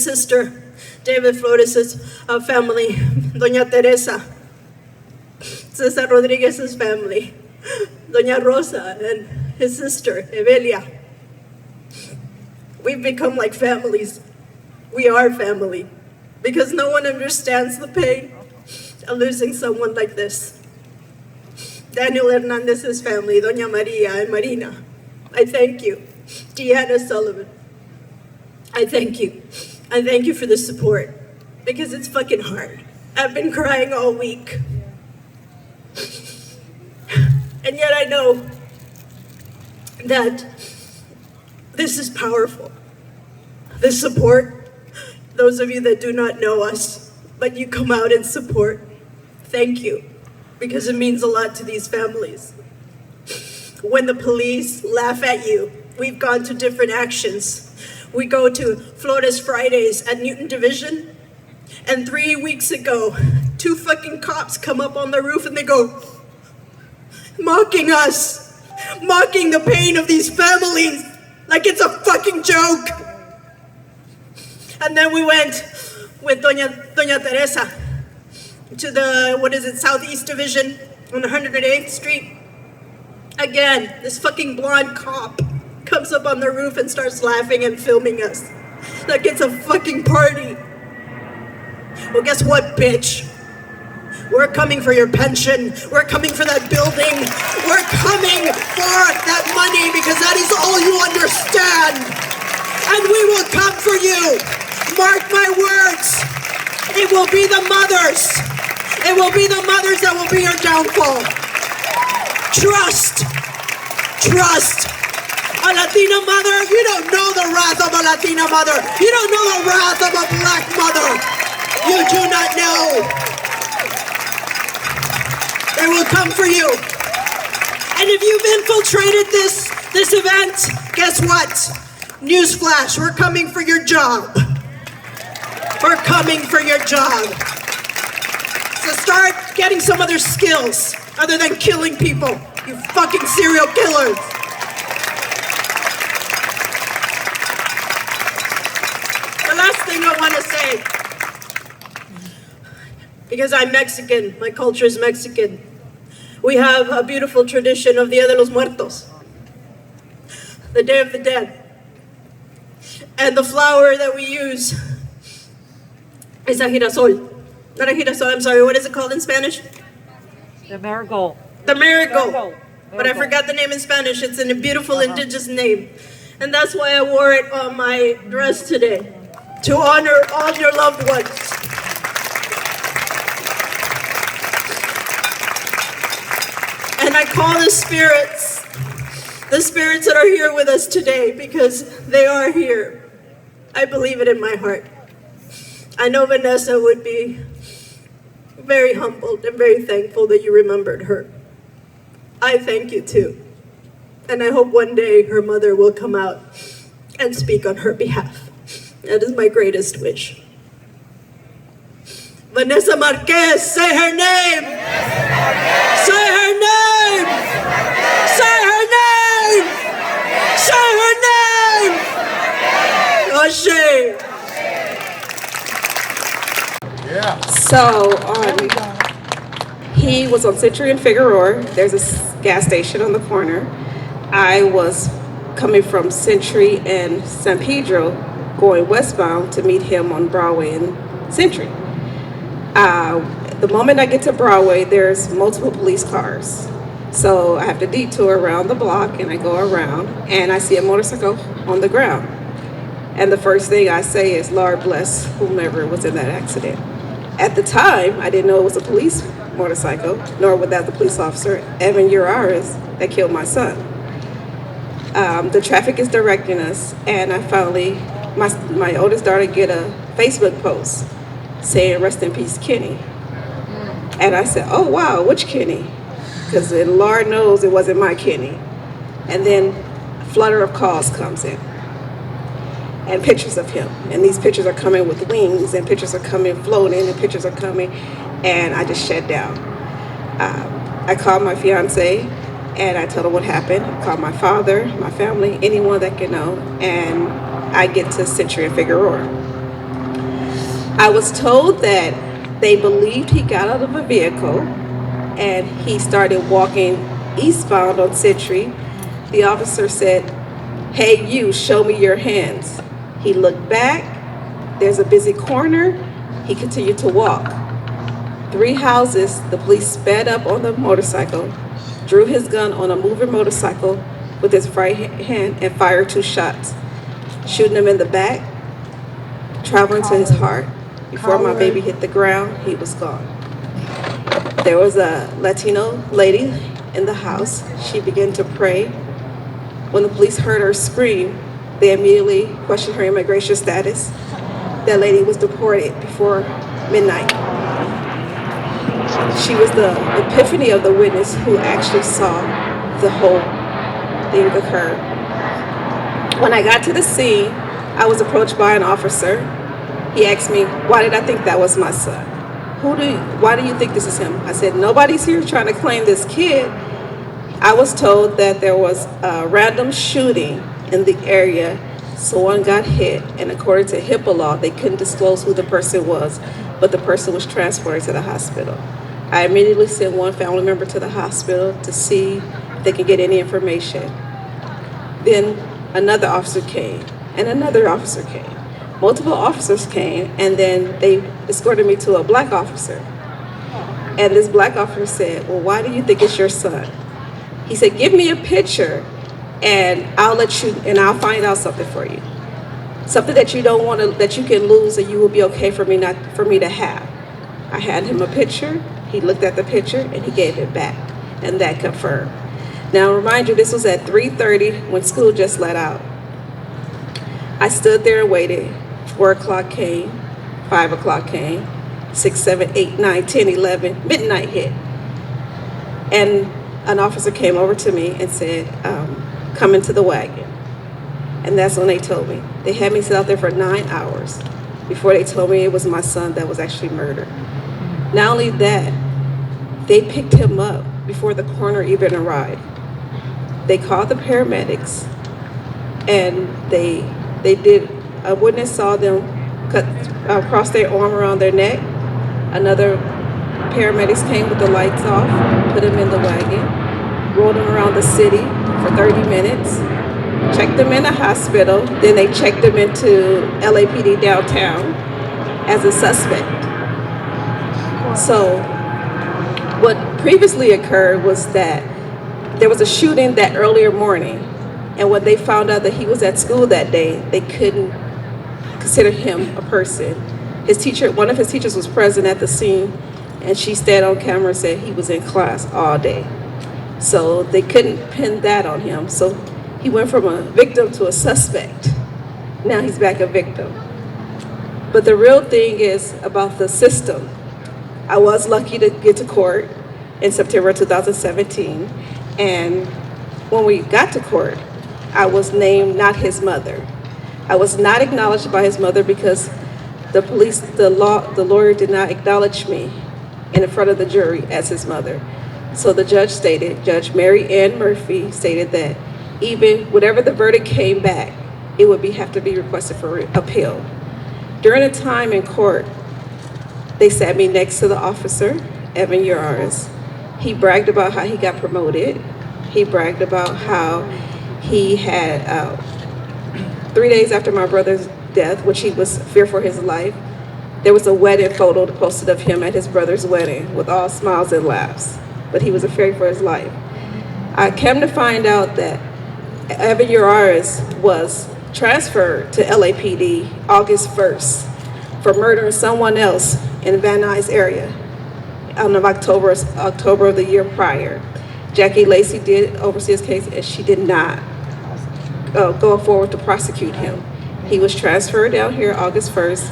sister, David Flores' family, Doña Teresa, Cesar Rodriguez's family, Doña Rosa and his sister, Evelia. We've become like families. We are family because no one understands the pain of losing someone like this. Daniel Hernandez's family, Doña Maria and Marina, I thank you. Deanna Sullivan, I thank you. I thank you for the support because it's fucking hard. I've been crying all week. And yet I know that this is powerful. This support, those of you that do not know us, but you come out and support, thank you. Because it means a lot to these families. When the police laugh at you, we've gone to different actions. We go to Flores Fridays at Newton Division, and 3 weeks ago, 2 fucking cops come up on the roof and they go, mocking us, mocking the pain of these families, like it's a fucking joke. And then we went with Doña Teresa to the, Southeast Division on 108th Street. Again, this fucking blonde cop comes up on the roof and starts laughing and filming us like it's a fucking party. Well, guess what, bitch? We're coming for your pension. We're coming for that building. We're coming for that money because that is all you understand. And we will come for you. Mark my words. It will be the mothers. It will be the mothers that will be your downfall. Trust. Trust. A Latina mother, you don't know the wrath of a Latina mother. You don't know the wrath of a black mother. You do not know. They will come for you. And if you've infiltrated this event, guess what? Newsflash, we're coming for your job. We're coming for your job. So start getting some other skills other than killing people, you fucking serial killers. The last thing I want to say, because I'm Mexican, my culture is Mexican. We have a beautiful tradition of Dia de los Muertos, the Day of the Dead. And the flower that we use is a girasol. Not a girasol, I'm sorry, what is it called in Spanish? The marigold. The marigold. But I forgot the name in Spanish. It's a beautiful indigenous name. And that's why I wore it on my dress today, to honor all your loved ones. And I call the spirits that are here with us today, because they are here. I believe it in my heart. I know Vanessa would be very humbled and very thankful that you remembered her. I thank you too. And I hope one day her mother will come out and speak on her behalf. That is my greatest wish. Vanessa Marquez, say her name! Say her name! Say her name! Say her name! Oshay! So he was on Century and Figueroa. There's a gas station on the corner. I was coming from Century and San Pedro, going westbound to meet him on Broadway and Century. The moment I get to Broadway, there's multiple police cars. So I have to detour around the block, and I go around, and I see a motorcycle on the ground. And the first thing I say is, Lord bless whomever was in that accident. At the time, I didn't know it was a police motorcycle, nor was that the police officer, Evan Urares, that killed my son. The traffic is directing us, and I finally, my oldest daughter get a Facebook post saying, rest in peace, Kenny. And I said, oh wow, which Kenny? Because Lord knows it wasn't my Kenny. And then a flutter of calls comes in, and pictures of him. And these pictures are coming with wings, and pictures are coming floating, and pictures are coming, and I just shut down. I called my fiance, and I told her what happened. I called my father, my family, anyone that can know, and I get to Century and Figueroa. I was told that they believed he got out of a vehicle, and he started walking eastbound on Century. The officer said, hey you, show me your hands. He looked back, there's a busy corner, he continued to walk. 3 houses, the police sped up on the motorcycle, drew his gun on a moving motorcycle with his right hand and fired 2 shots, shooting him in the back, traveling to his heart. Before my baby hit the ground, he was gone. There was a Latino lady in the house. She began to pray. When the police heard her scream, they immediately questioned her immigration status. That lady was deported before midnight. She was the epiphany of the witness who actually saw the whole thing occur. When I got to the scene, I was approached by an officer. He asked me, why did I think that was my son? Why do you think this is him? I said, nobody's here trying to claim this kid. I was told that there was a random shooting in the area. Someone got hit, and according to HIPAA law, they couldn't disclose who the person was, but the person was transported to the hospital. I immediately sent one family member to the hospital to see if they could get any information. Then another officer came, and another officer came. Multiple officers came, and then they escorted me to a black officer. And this black officer said, well, why do you think it's your son? He said, give me a picture, and I'll find out something for you. Something that you don't want to, that you can lose, and you will be okay for me to have. I handed him a picture. He looked at the picture and he gave it back, and that confirmed. Now, remind you, this was at 3:30 when school just let out. I stood there and waited. 4 o'clock came, 5 o'clock came, 6, 7, 8, 9, 10, 11, midnight hit. And an officer came over to me and said, come into the wagon. And that's when they told me. They had me sit out there for 9 hours before they told me it was my son that was actually murdered. Not only that, they picked him up before the coroner even arrived. They called the paramedics, and they did, a witness saw them cross their arm around their neck. Another paramedics came with the lights off, put him in the wagon, rolled him around the city for 30 minutes, checked him in the hospital, then they checked him into LAPD downtown as a suspect. So what previously occurred was that there was a shooting that earlier morning, and when they found out that he was at school that day, they couldn't consider him a person. His teacher, one of his teachers was present at the scene, and she stayed on camera and said he was in class all day. So they couldn't pin that on him. So he went from a victim to a suspect. Now he's back a victim. But the real thing is about the system. I was lucky to get to court in September 2017. And when we got to court, I was named not his mother. I was not acknowledged by his mother because the lawyer did not acknowledge me in front of the jury as his mother. So the judge stated, Judge Mary Ann Murphy stated that even whatever the verdict came back, it would have to be requested for appeal. During the time in court, they sat me next to the officer, Evan Urares. He bragged about how he got promoted. He bragged about how he had, 3 days after my brother's death, which he was fearful for his life, there was a wedding photo posted of him at his brother's wedding with all smiles and laughs, but he was afraid for his life. I came to find out that Evan Urares was transferred to LAPD August 1st for murdering someone else in Van Nuys area on October of the year prior. Jackie Lacey did oversee his case, and she did not go forward to prosecute him. He was transferred down here August 1st.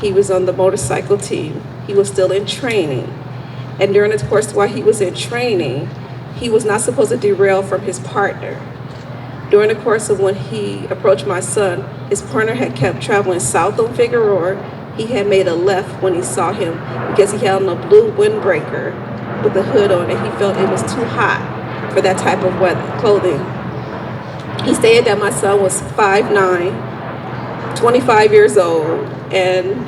He was on the motorcycle team. He was still in training. And during the course while he was in training, he was not supposed to derail from his partner. During the course of when he approached my son, his partner had kept traveling south on Figueroa. He had made a left when he saw him because he had on a blue windbreaker with a hood on, and he felt it was too hot for that type of clothing. He stated that my son was 5'9", 25 years old, and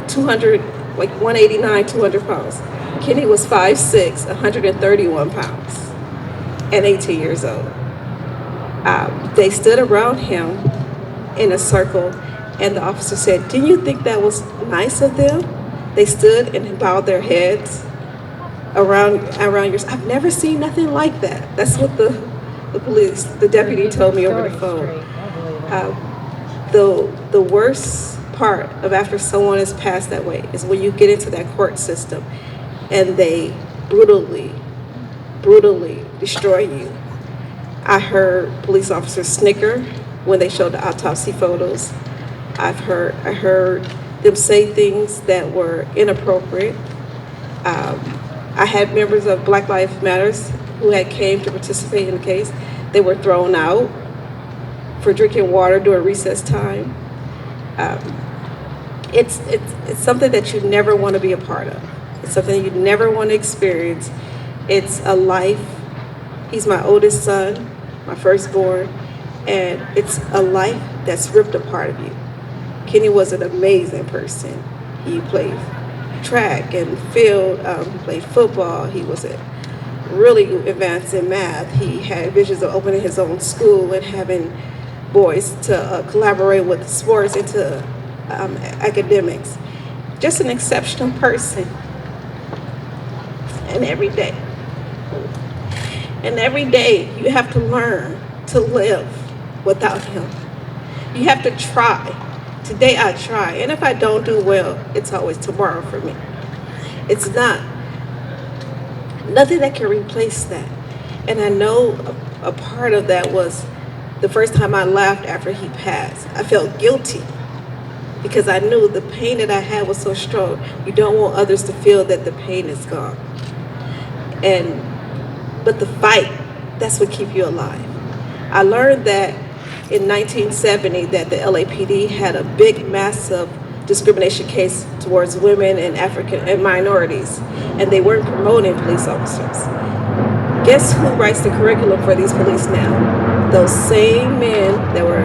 189, 200 pounds. Kenny was 5'6", 131 pounds, and 18 years old. They stood around him in a circle, and the officer said, "Didn't you think that was nice of them?" They stood and bowed their heads around yours. I've never seen nothing like that. That's what the deputy told me over the phone. The worst part of after someone has passed that way is when you get into that court system and they brutally destroy you. I heard police officers snicker when they showed the autopsy photos. I heard them say things that were inappropriate. I had members of Black Lives Matters who had came to participate in the case. They were thrown out for drinking water during recess time. It's something that you never want to be a part of. It's something you never want to experience. It's a life. He's my oldest son, my firstborn, and it's a life that's ripped apart of you. Kenny was an amazing person. He played track and field, he played football. He was really advanced in math. He had visions of opening his own school and having boys to collaborate with sports into academics. Just an exceptional person. And every day you have to learn to live without him. You have to try Today I try, and if I don't do well, it's always tomorrow for me. It's nothing that can replace that. And I know a part of that was the first time I laughed after he passed. I felt guilty because I knew the pain that I had was so strong. You don't want others to feel that the pain is gone. But the fight, that's what keeps you alive. I learned that in 1970 that the LAPD had a big, massive discrimination case towards women and African and minorities, and they weren't promoting police officers. Guess who writes the curriculum for these police now? Those same men that were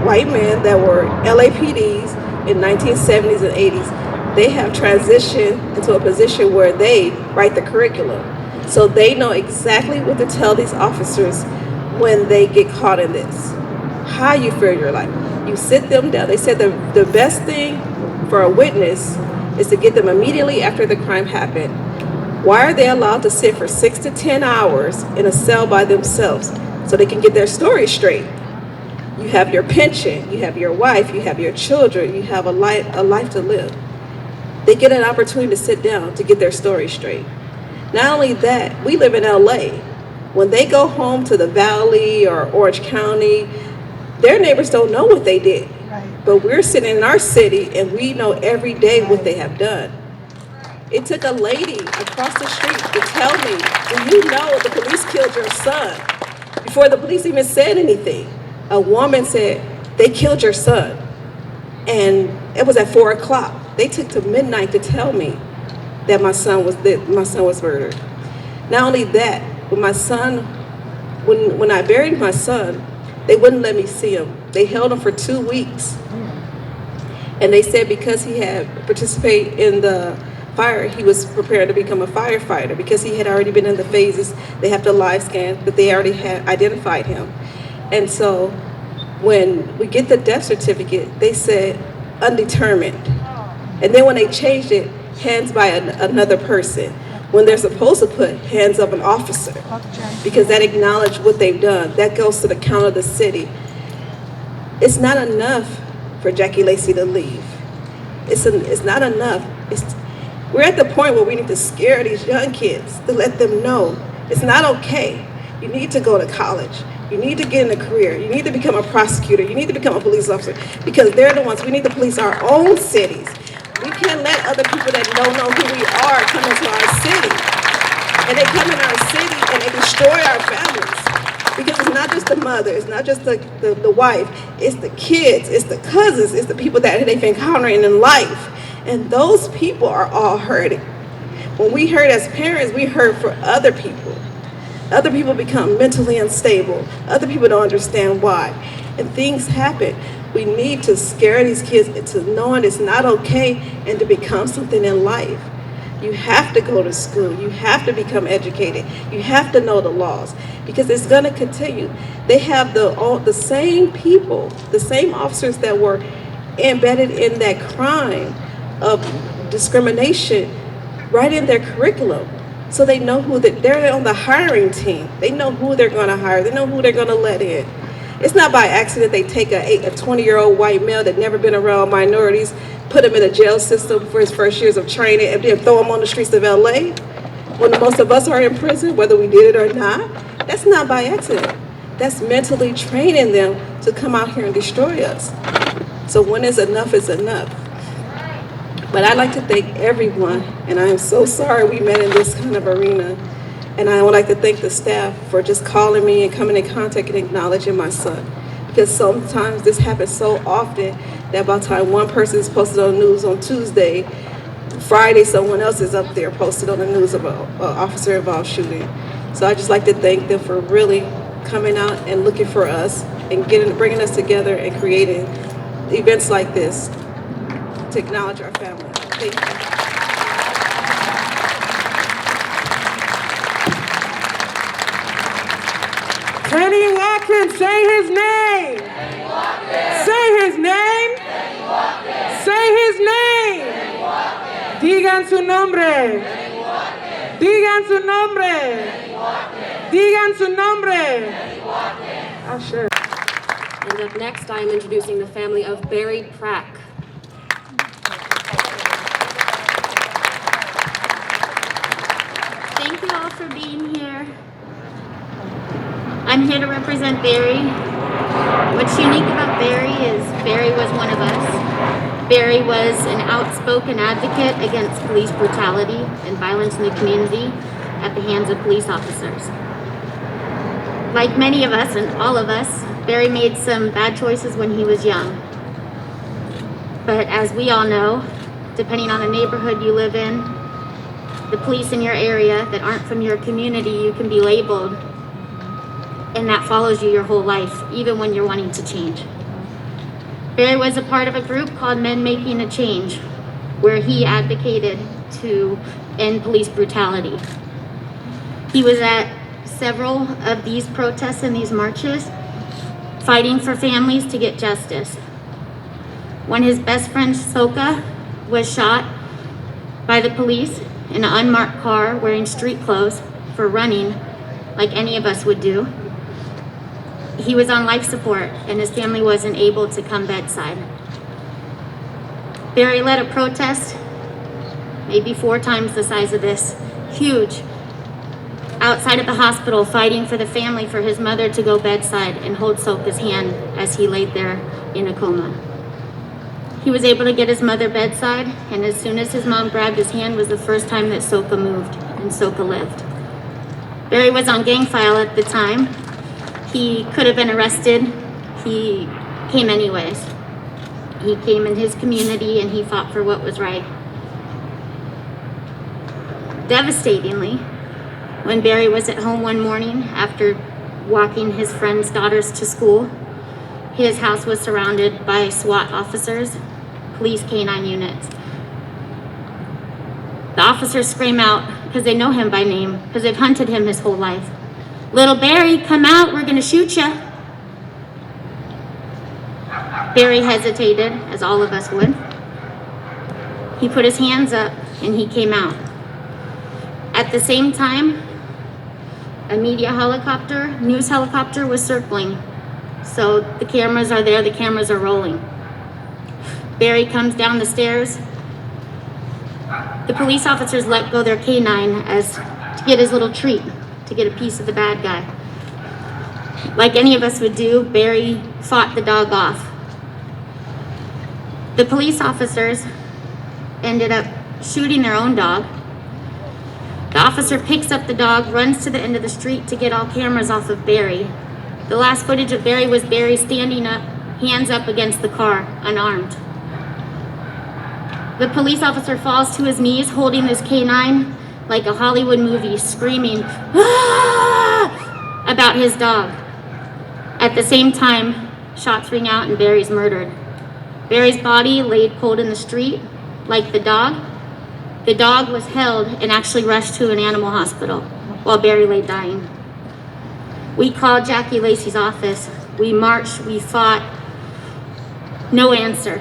white men that were LAPDs in 1970s and 80s. They have transitioned into a position where they write the curriculum. So they know exactly what to tell these officers when they get caught in this. How you fear your life. You sit them down. They said the best thing for a witness is to get them immediately after the crime happened. Why are they allowed to sit for 6 to 10 hours in a cell by themselves so they can get their story straight? You have your pension, you have your wife, you have your children, you have a life to live. They get an opportunity to sit down to get their story straight. Not only that, we live in LA. When they go home to the Valley or Orange County, their neighbors don't know what they did. But we're sitting in our city and we know every day what they have done. It took a lady across the street to tell me, do you know the police killed your son? Before the police even said anything, a woman said, they killed your son. And it was at 4 o'clock. They took to midnight to tell me that my son was murdered. Not only that, when my son, when I buried my son, they wouldn't let me see him. They held him for 2 weeks. And they said because he had participated in the fire, he was prepared to become a firefighter because he had already been in the phases. They have to live scan, but they already had identified him. And so when we get the death certificate, they said undetermined. And then when they changed it, hands by another person, when they're supposed to put hands of an officer, because that acknowledged what they've done. That goes to the count of the city. It's not enough for Jackie Lacey to leave. It's not enough. We're at the point where we need to scare these young kids to let them know it's not okay. You need to go to college. You need to get in a career. You need to become a prosecutor. You need to become a police officer because they're the ones. We need to police our own cities. We can't let other people that don't know who we are come into our city. And they come in our city and they destroy our families. Because it's not just the mother, it's not just the wife, it's the kids, it's the cousins, it's the people that they've encountering in life. And those people are all hurting. When we hurt as parents, we hurt for other people. Other people become mentally unstable. Other people don't understand why. And things happen. We need to scare these kids into knowing it's not okay and to become something in life. You have to go to school. You have to become educated. You have to know the laws because it's going to continue. They have the same people, the same officers that were embedded in that crime of discrimination right in their curriculum. So they know who they're on the hiring team. They know who they're going to hire. They know who they're going to let in. It's not by accident they take a 20-year-old white male that never been around minorities, put him in a jail system for his first years of training, and then throw him on the streets of LA when most of us are in prison, whether we did it or not. That's not by accident. That's mentally training them to come out here and destroy us. So when is enough is enough. But I'd like to thank everyone, and I am so sorry we met in this kind of arena. And I would like to thank the staff for just calling me and coming in contact and acknowledging my son. Because sometimes this happens so often that by the time one person is posted on the news on Tuesday, Friday someone else is up there posted on the news about an officer-involved shooting. So I'd just like to thank them for really coming out and looking for us and bringing us together and creating events like this to acknowledge our family. Thank you. Kenny Watkins, say his name. Say his name. Say his name. Digan su nombre. Digan su nombre. Digan su nombre. Asher. And up next, I am introducing the family of Barry Prack. Thank you all for being here. I'm here to represent Barry. What's unique about Barry is Barry was one of us. Barry was an outspoken advocate against police brutality and violence in the community at the hands of police officers. Like many of us and all of us, Barry made some bad choices when he was young. But as we all know, depending on the neighborhood you live in, the police in your area that aren't from your community, you can be labeled, and that follows you your whole life, even when you're wanting to change. Barry was a part of a group called Men Making a Change, where he advocated to end police brutality. He was at several of these protests and these marches, fighting for families to get justice. When his best friend Soka was shot by the police in an unmarked car wearing street clothes for running like any of us would do, he was on life support and his family wasn't able to come bedside. Barry led a protest, maybe 4 times the size of this, huge, outside of the hospital, fighting for the family, for his mother to go bedside and hold Soka's hand as he laid there in a coma. He was able to get his mother bedside, and as soon as his mom grabbed his hand was the first time that Soka moved, and Soka lived. Barry was on gang file at the time. He could have been arrested. He came anyways. He came in his community and he fought for what was right. Devastatingly, when Barry was at home one morning after walking his friend's daughters to school, his house was surrounded by SWAT officers, police canine units. The officers scream out because they know him by name, because they've hunted him his whole life. "Little Barry, come out, we're gonna shoot ya." Barry hesitated, as all of us would. He put his hands up and he came out. At the same time, a media helicopter, news helicopter was circling. So the cameras are there, the cameras are rolling. Barry comes down the stairs. The police officers let go their canine as to get his little treat, to get a piece of the bad guy. Like any of us would do, Barry fought the dog off. The police officers ended up shooting their own dog. The officer picks up the dog, runs to the end of the street to get all cameras off of Barry. The last footage of Barry was Barry standing up, hands up against the car, unarmed. The police officer falls to his knees holding this canine like a Hollywood movie, screaming, "Ah!" about his dog. At the same time, shots ring out and Barry's murdered. Barry's body laid cold in the street, like the dog. The dog was held and actually rushed to an animal hospital while Barry lay dying. We called Jackie Lacey's office. We marched, we fought. No answer.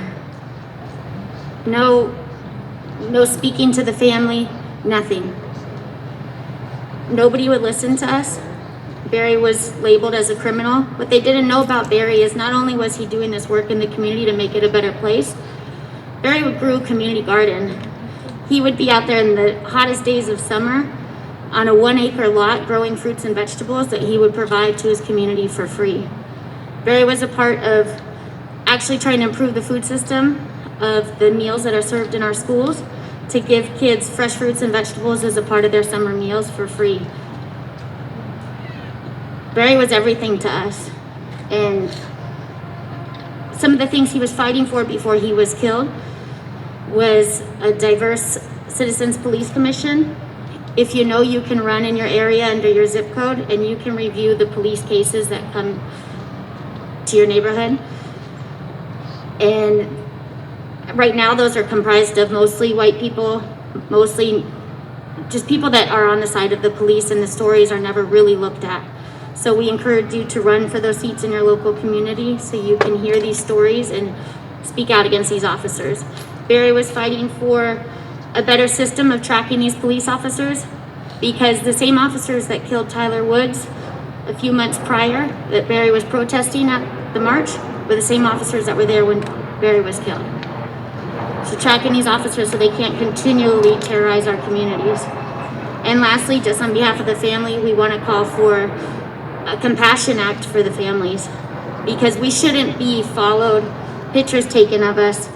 No speaking to the family, nothing. Nobody would listen to us. Barry was labeled as a criminal. What they didn't know about Barry is not only was he doing this work in the community to make it a better place, Barry grew a community garden. He would be out there in the hottest days of summer on a 1-acre lot growing fruits and vegetables that he would provide to his community for free. Barry was a part of actually trying to improve the food system of the meals that are served in our schools to give kids fresh fruits and vegetables as a part of their summer meals for free. Barry was everything to us. And some of the things he was fighting for before he was killed was a diverse citizens police commission. If you know you can run in your area under your zip code and you can review the police cases that come to your neighborhood. And right now those are comprised of mostly white people, mostly just people that are on the side of the police, and the stories are never really looked at. So we encourage you to run for those seats in your local community so you can hear these stories and speak out against these officers. Barry was fighting for a better system of tracking these police officers, because the same officers that killed Tyler Woods a few months prior that Barry was protesting at the march were the same officers that were there when Barry was killed. So tracking these officers so they can't continually terrorize our communities. And lastly, just on behalf of the family, we want to call for a compassion act for the families, because we shouldn't be followed, pictures taken of us.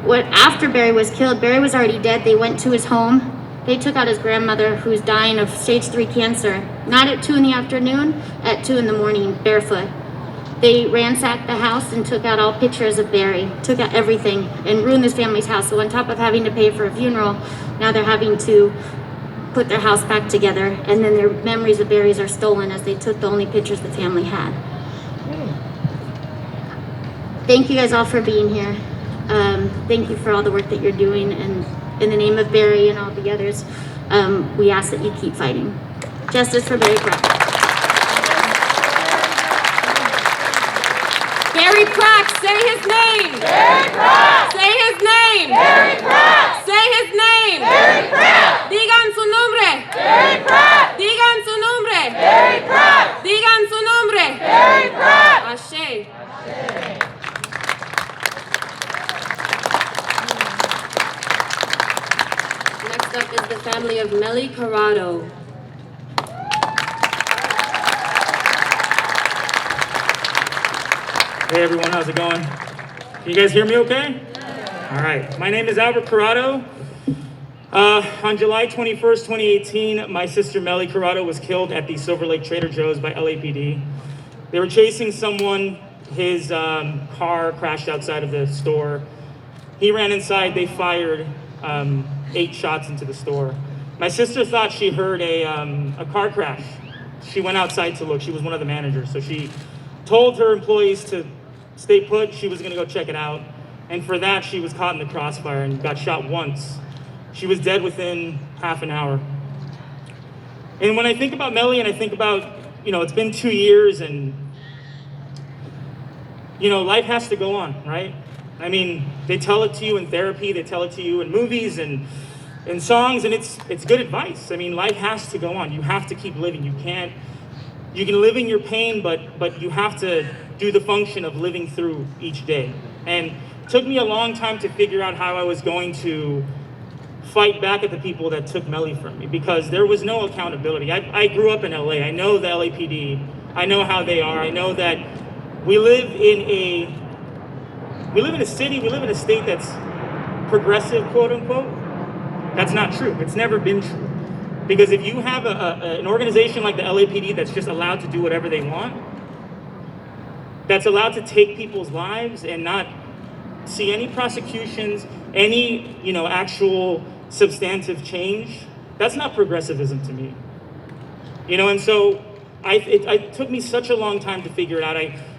After Barry was killed, Barry was already dead. They went to his home. They took out his grandmother, who's dying of stage 3 cancer, not at 2 in the afternoon, at 2 in the morning, barefoot. They ransacked the house and took out all pictures of Barry, took out everything, and ruined this family's house. So on top of having to pay for a funeral, now they're having to put their house back together, and then their memories of Barry's are stolen as they took the only pictures the family had. Thank you guys all for being here. Thank you for all the work that you're doing, and in the name of Barry and all the others, we ask that you keep fighting. Justice for Barry Pratt. Barry Pratt, say his name. Barry Pratt. Say his name. Barry Pratt. Say his name. Barry Pratt. Digan su nombre. Barry Pratt. Digan su nombre. Barry Pratt. Digan su nombre. Barry Pratt. Ashe. Next up is the family of Melly Corrado. Hey everyone, how's it going? Can you guys hear me okay? All right, my name is Albert Corrado. On July 21st, 2018, my sister Melly Corrado was killed at the Silver Lake Trader Joe's by LAPD. They were chasing someone. His car crashed outside of the store. He ran inside. They fired 8 shots into the store. My sister thought she heard a car crash. She went outside to look. She was one of the managers. So she told her employees to stay put. She was going to go check it out. And for that, she was caught in the crossfire and got shot once. She was dead within half an hour. And when I think about Melly and I think about, it's been 2 years and, life has to go on, right? I mean, they tell it to you in therapy, they tell it to you in movies and in songs, and it's good advice. I mean, life has to go on. You have to keep living. You can live in your pain, but you have to do the function of living through each day. And it took me a long time to figure out how I was going to fight back at the people that took Melly from me, because there was no accountability. I grew up in LA. I know the LAPD. I know how they are. I know that we live in a city, we live in a state that's progressive, quote unquote. That's not true. It's never been true. Because if you have an organization like the LAPD that's just allowed to do whatever they want, that's allowed to take people's lives and not see any prosecutions, any actual substantive change, that's not progressivism to me. And so it took me such a long time to figure it out.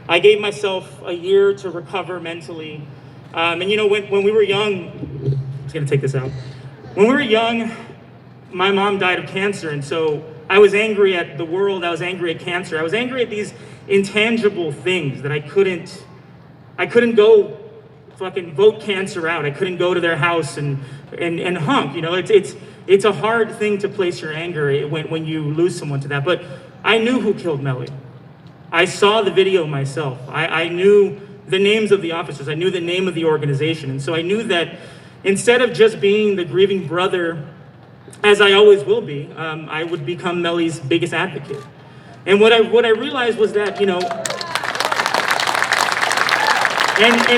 I gave myself a year to recover mentally. And when we were young, I'm just gonna take this out. When we were young, my mom died of cancer, and so I was angry at the world, I was angry at cancer, I was angry at these intangible things that I couldn't go fucking vote cancer out. I couldn't go to their house and hunk. It's a hard thing to place your anger when you lose someone to that. But I knew who killed Melly. I saw the video myself. I knew the names of the officers. I knew the name of the organization. And so I knew that instead of just being the grieving brother, as I always will be, I would become Melly's biggest advocate. And what I realized was that, and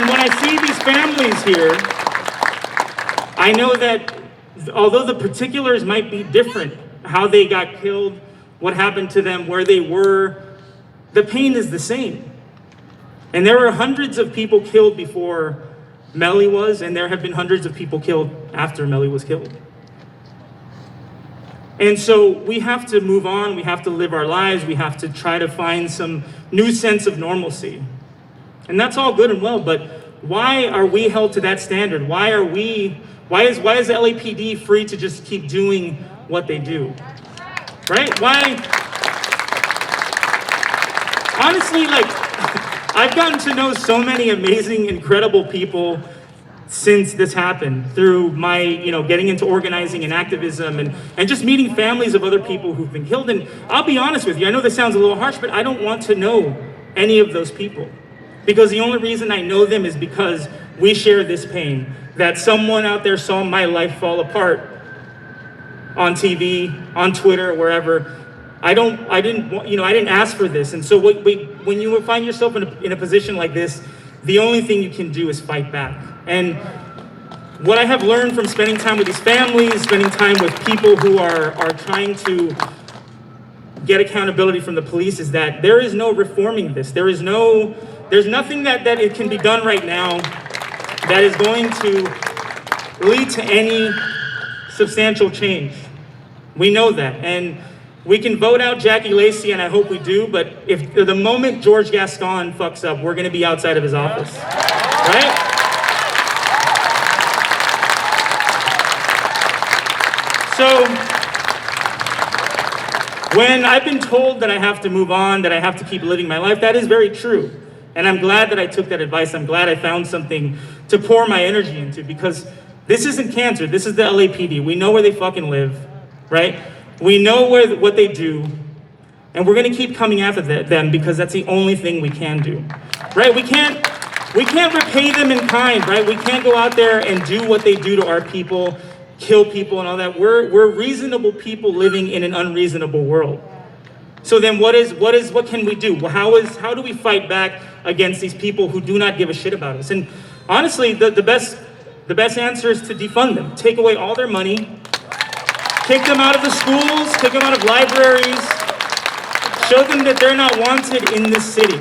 when I see these families here, I know that although the particulars might be different, how they got killed, what happened to them, where they were, the pain is the same. And there were hundreds of people killed before Melly was, and there have been hundreds of people killed after Melly was killed. And so we have to move on, we have to live our lives, we have to try to find some new sense of normalcy. And that's all good and well, but why are we held to that standard? Why is the LAPD free to just keep doing what they do? Right? Why? Honestly, I've gotten to know so many amazing, incredible people since this happened, through my, getting into organizing and activism and just meeting families of other people who've been killed. And I'll be honest with you, I know this sounds a little harsh, but I don't want to know any of those people. Because the only reason I know them is because we share this pain, that someone out there saw my life fall apart on TV, on Twitter, wherever. I didn't ask for this. And so when you find yourself in a position like this, the only thing you can do is fight back. And what I have learned from spending time with these families, spending time with people who are trying to get accountability from the police, is that there is no reforming this. There's nothing that it can be done right now that is going to lead to any substantial change. We know that. And we can vote out Jackie Lacey, and I hope we do, but if the moment George Gascon fucks up, we're gonna be outside of his office, right? So, when I've been told that I have to move on, that I have to keep living my life, that is very true. And I'm glad that I took that advice. I'm glad I found something to pour my energy into, because this isn't cancer, this is the LAPD. We know where they fucking live, right? We know what they do, and we're gonna keep coming after them because that's the only thing we can do, right? We can't repay them in kind, right? We can't go out there and do what they do to our people, kill people and all that. We're reasonable people living in an unreasonable world. So then what can we do? Well, how do we fight back against these people who do not give a shit about us? And honestly, the best answer is to defund them, take away all their money, kick them out of the schools, kick them out of libraries, show them that they're not wanted in this city,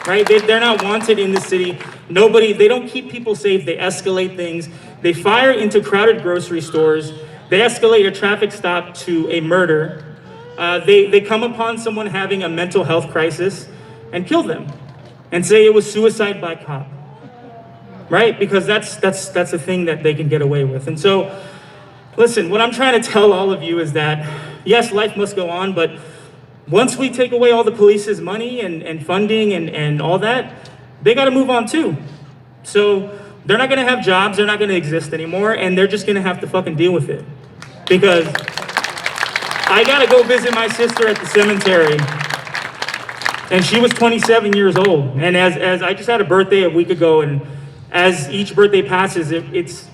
right? They're not wanted in this city. They don't keep people safe, they escalate things. They fire into crowded grocery stores. They escalate a traffic stop to a murder. They come upon someone having a mental health crisis and kill them and say it was suicide by cop, right? Because that's a thing that they can get away with. And so, listen, what I'm trying to tell all of you is that, yes, life must go on, but once we take away all the police's money and funding and all that, they got to move on too. So they're not going to have jobs, they're not going to exist anymore, and they're just going to have to fucking deal with it. Because I got to go visit my sister at the cemetery, and she was 27 years old. And as I just had a birthday a week ago, and as each birthday passes, it's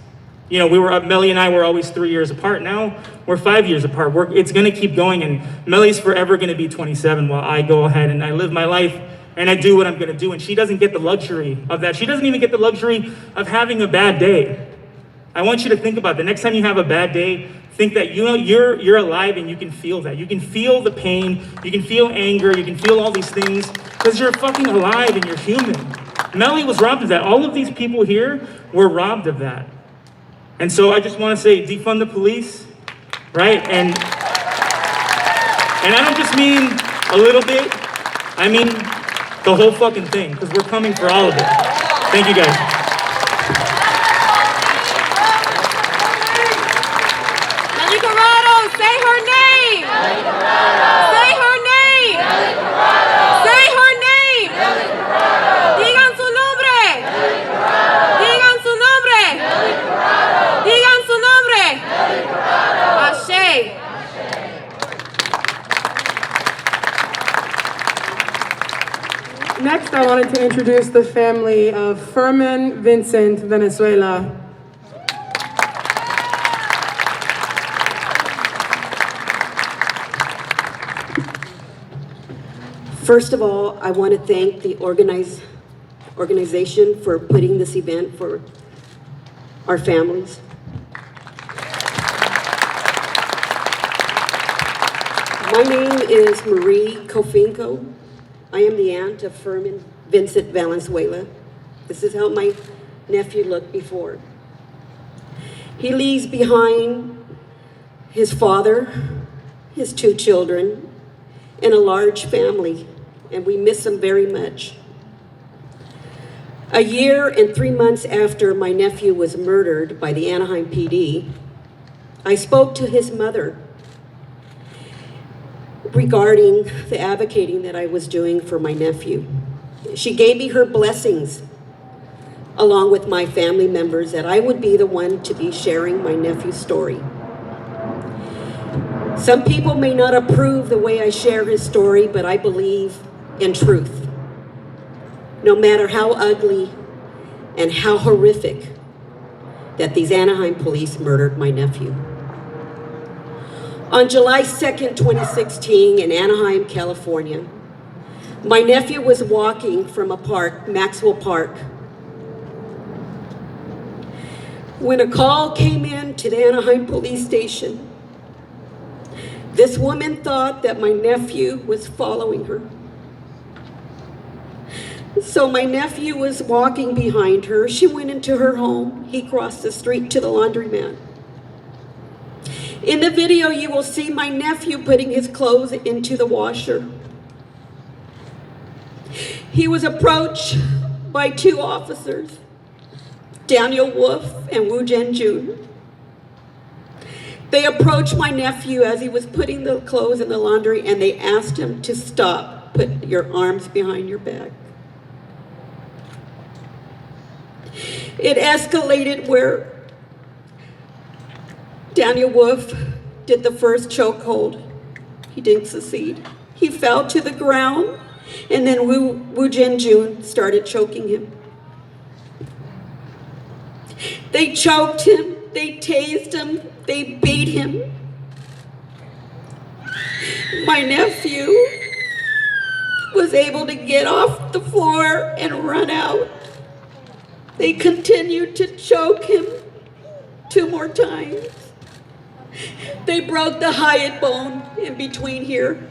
Melly and I were always 3 years apart. Now we're 5 years apart. It's going to keep going, and Melly's forever going to be 27 while I go ahead and I live my life and I do what I'm going to do. And she doesn't get the luxury of that. She doesn't even get the luxury of having a bad day. I want you to think about the next time you have a bad day, think that you're alive and you can feel that. You can feel the pain, you can feel anger, you can feel all these things because you're fucking alive and you're human. Melly was robbed of that. All of these people here were robbed of that. And so I just want to say, defund the police, right? And I don't just mean a little bit, I mean the whole fucking thing, because we're coming for all of it. Thank you guys. Corrado, say her name! Say her name! Say her name! Digan su nombre! Digan su nombre! Digan su nombre! Ashe. Next, I wanted to introduce the family of Furman, Vincent, Venezuela. First of all, I want to thank the organization for putting this event for our families. My name is Marie Cofinco. I am the aunt of Furman Vincent Valenzuela. This is how my nephew looked before. He leaves behind his father, his 2 children, and a large family, and we miss him very much. A year and 3 months after my nephew was murdered by the Anaheim PD, I spoke to his mother regarding the advocating that I was doing for my nephew. She gave me her blessings, along with my family members, that I would be the one to be sharing my nephew's story. Some people may not approve the way I share his story, but I believe in truth. no matter how ugly and how horrific, that these Anaheim police murdered my nephew. On July 2nd, 2016, in Anaheim, California, my nephew was walking from a park, Maxwell Park, when a call came in to the Anaheim police station. This woman thought that my nephew was following her. So my nephew was walking behind her. She went into her home. He crossed the street to the laundromat. In the video, you will see my nephew putting his clothes into the washer. He was approached by two officers, Daniel Wolf and Wu Jianjun. They approached my nephew as he was putting the clothes in the laundry, and they asked him to stop, put your arms behind your back. It escalated where Daniel Wolf did the first chokehold. He didn't succeed. He fell to the ground, and then Wu Jianjun started choking him. They choked him, they tased him, they beat him. My nephew was able to get off the floor and run out. They continued to choke him 2 more times. They broke the hyoid bone in between here.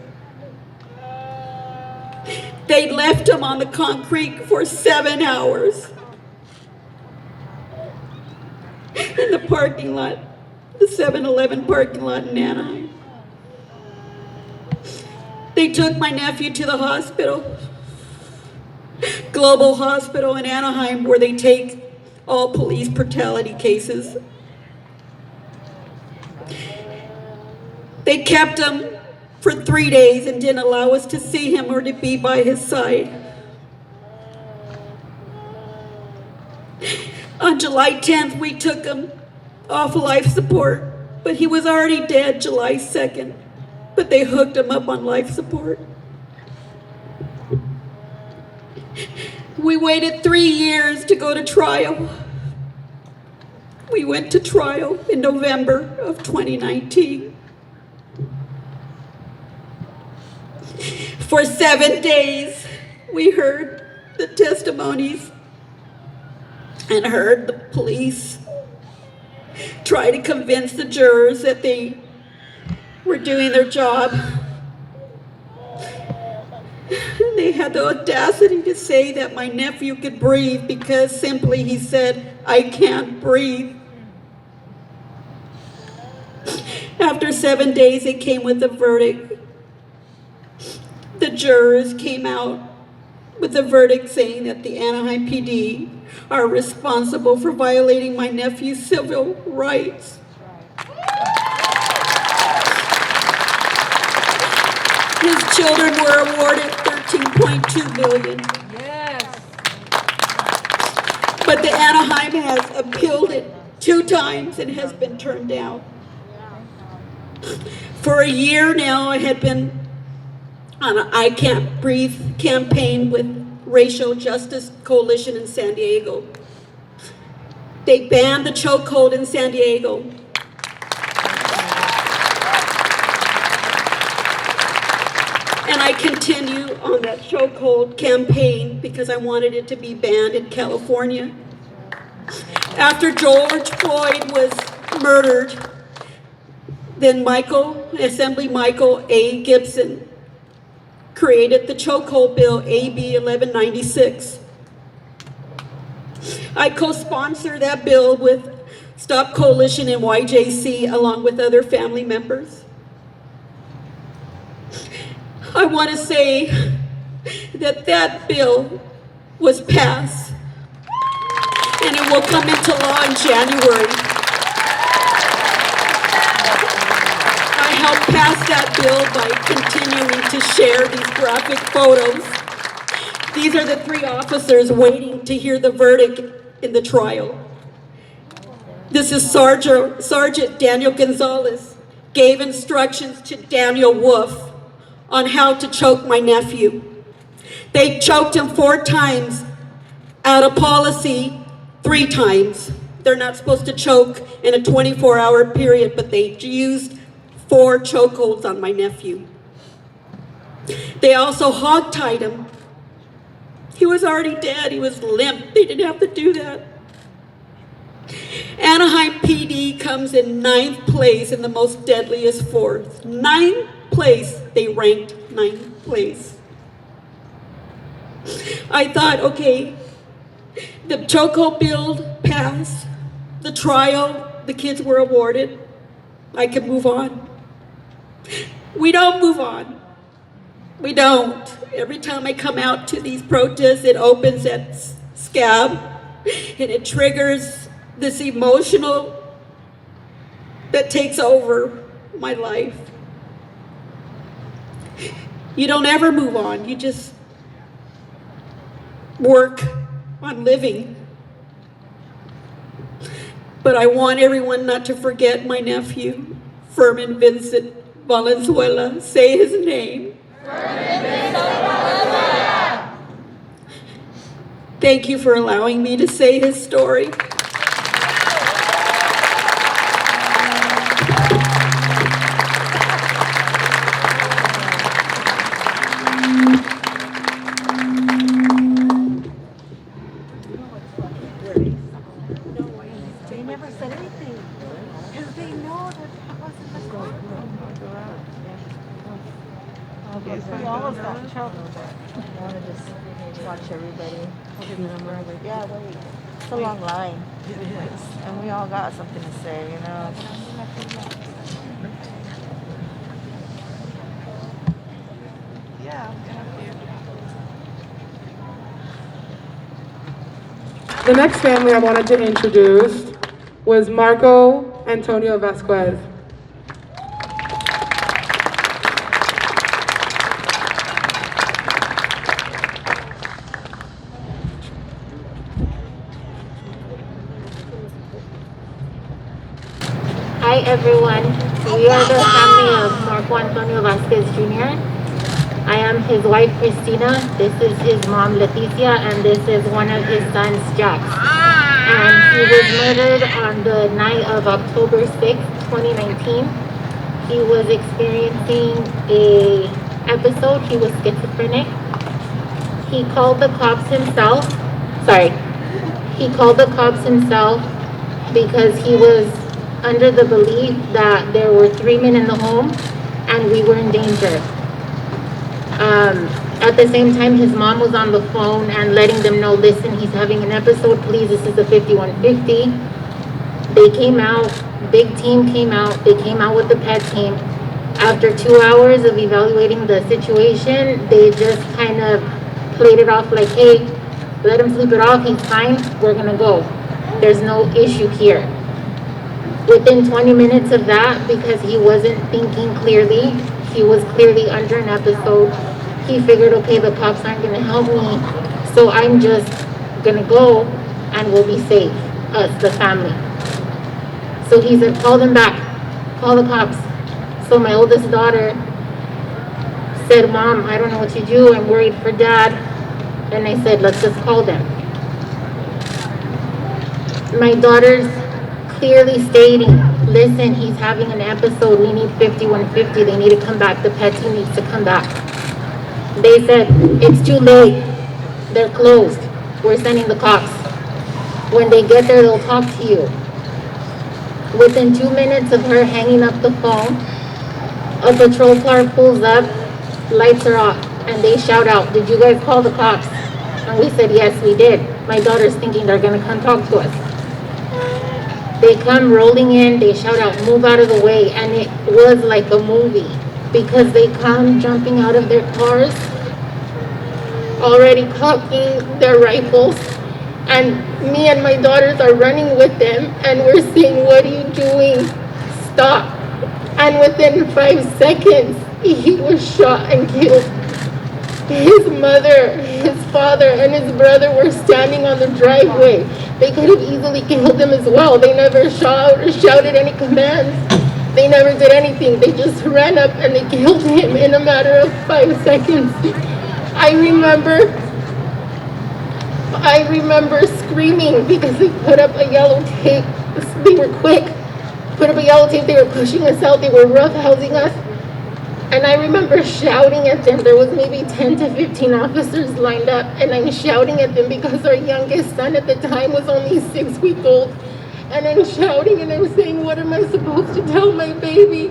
They left him on the concrete for 7 hours in the parking lot, the 7-Eleven parking lot in Anaheim. They took my nephew to the hospital, Global Hospital in Anaheim, where they take all police brutality cases. They kept him for 3 days and didn't allow us to see him or to be by his side. On July 10th, we took him off life support, but he was already dead July 2nd, but they hooked him up on life support. We waited 3 years to go to trial. We went to trial in November of 2019. For 7 days, we heard the testimonies and heard the police try to convince the jurors that they were doing their job. They had the audacity to say that my nephew could breathe because simply he said, "I can't breathe." After 7 days, they came with a verdict. The jurors came out with a verdict saying that the Anaheim PD are responsible for violating my nephew's civil rights. His children were awarded $13.2 million. Yes. But the Anaheim has appealed it 2 times and has been turned down. For a year now, I had been on an I Can't Breathe campaign with Racial Justice Coalition in San Diego. They banned the chokehold in San Diego. And I continue on that chokehold campaign because I wanted it to be banned in California. After George Floyd was murdered, then Assembly Michael A. Gibson created the chokehold bill, AB 1196. I co-sponsored that bill with Stop Coalition and YJC along with other family members. I want to say that that bill was passed and it will come into law in January. I helped pass that bill by continuing to share these graphic photos. These are the 3 officers waiting to hear the verdict in the trial. This is Sergeant Daniel Gonzalez gave instructions to Daniel Wolf on how to choke my nephew. They choked him 4 times, out of policy 3 times. They're not supposed to choke in a 24-hour period, but they used 4 chokeholds on my nephew. They also hogtied him. He was already dead, he was limp. They didn't have to do that. Anaheim PD comes in 9th place in the most deadliest force. 9th place, they ranked 9th place. I thought, okay, the chokehold bill passed, the trial, the kids were awarded, I could move on. We don't move on. We don't. Every time I come out to these protests, it opens that scab and it triggers this emotional that takes over my life. You don't ever move on. You just work on living. But I want everyone not to forget my nephew, Furman Vincent Valenzuela. Say his name. Thank you for allowing me to say his story. They never said anything because they know that I wasn't the car. Okay, so we almost got in trouble, but I want to just watch everybody. Yeah, wait. It's a long line. It is. And we all got something to say, you know. Yeah, The next family I wanted to introduce was Marco Antonio Vasquez. Hi everyone, we are the family of Marco Antonio Vasquez Jr. I am his wife Cristina, this is his mom Leticia, and this is one of his sons Jax. And he was murdered on the night of October 6th, 2019. He was experiencing a episode, he was schizophrenic. He called the cops himself, because he was under the belief that there were 3 men in the home and we were in danger. At the same time, his mom was on the phone and letting them know, listen, he's having an episode, please, this is the 5150. They came out, big team came out, they came out with the pet team. After 2 hours of evaluating the situation, they just kind of played it off like, hey, let him sleep it off, he's fine, we're gonna go. There's no issue here. Within 20 minutes of that, because he wasn't thinking clearly, he was clearly under an episode, he figured, okay, the cops aren't gonna help me, so I'm just gonna go and we'll be safe, us, the family. So he said, call them back, call the cops. So my oldest daughter said, Mom, I don't know what to do, I'm worried for Dad. And I said, let's just call them. My daughter's clearly stating, listen, he's having an episode, we need 5150, they need to come back, the pet team needs to come back. They said, it's too late, they're closed, we're sending the cops. When they get there, they'll talk to you. Within 2 minutes of her hanging up the phone, a patrol car pulls up, lights are off, and they shout out, did you guys call the cops? And we said, yes, we did. My daughter's thinking they're gonna come talk to us. They come rolling in, they shout out, move out of the way, and it was like a movie because they come jumping out of their cars, already cocking their rifles, and me and my daughters are running with them, and we're saying, what are you doing? Stop. And within 5 seconds, he was shot and killed. His mother, his father, and his brother were standing on the driveway. They could have easily killed him as well. They never shouted any commands. They never did anything. They just ran up and they killed him in a matter of 5 seconds. I remember screaming because they put up a yellow tape. They were quick. Put up a yellow tape. They were pushing us out. They were roughhousing us. And I remember shouting at them. There was maybe 10 to 15 officers lined up. And I'm shouting at them because our youngest son at the time was only 6 weeks old. And I'm shouting and I'm saying, what am I supposed to tell my baby?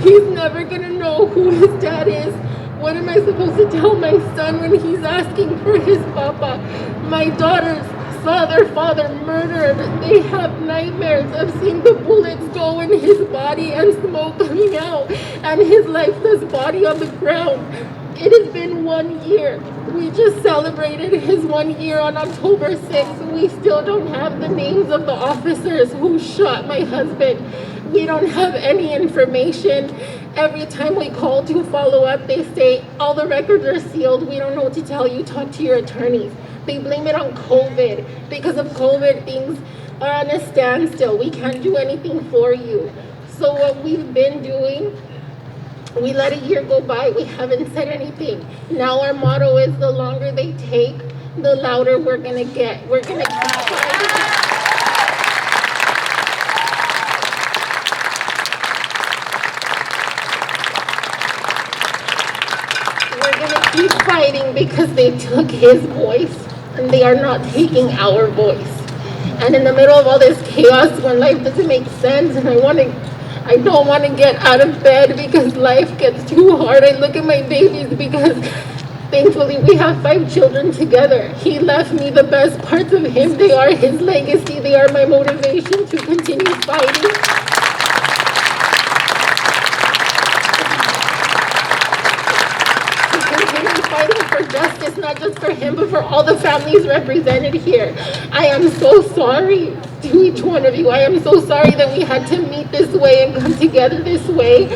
He's never gonna know who his dad is. What am I supposed to tell my son when he's asking for his papa? My daughters saw their father murdered. They have nightmares of seeing the bullets go in his body and smoke coming out and his lifeless body on the ground. It has been 1 year. We just celebrated his 1 year on October 6th. We still don't have the names of the officers who shot my husband. We don't have any information. Every time we call to follow up, they say, all the records are sealed. We don't know what to tell you. Talk to your attorneys. They blame it on COVID. Because of COVID, things are on a standstill. We can't do anything for you. So what we've been doing, we let a year go by. We haven't said anything. Now our motto is the longer they take, the louder we're gonna get. We're gonna keep fighting. Keep fighting because they took his voice and they are not taking our voice. And in the middle of all this chaos when life doesn't make sense and I don't want to get out of bed because life gets too hard. I look at my babies because thankfully we have 5 children together. He left me the best parts of him. They are his legacy. They are my motivation to continue fighting. Fighting for justice, not just for him, but for all the families represented here. I am so sorry to each one of you. I am so sorry that we had to meet this way and come together this way.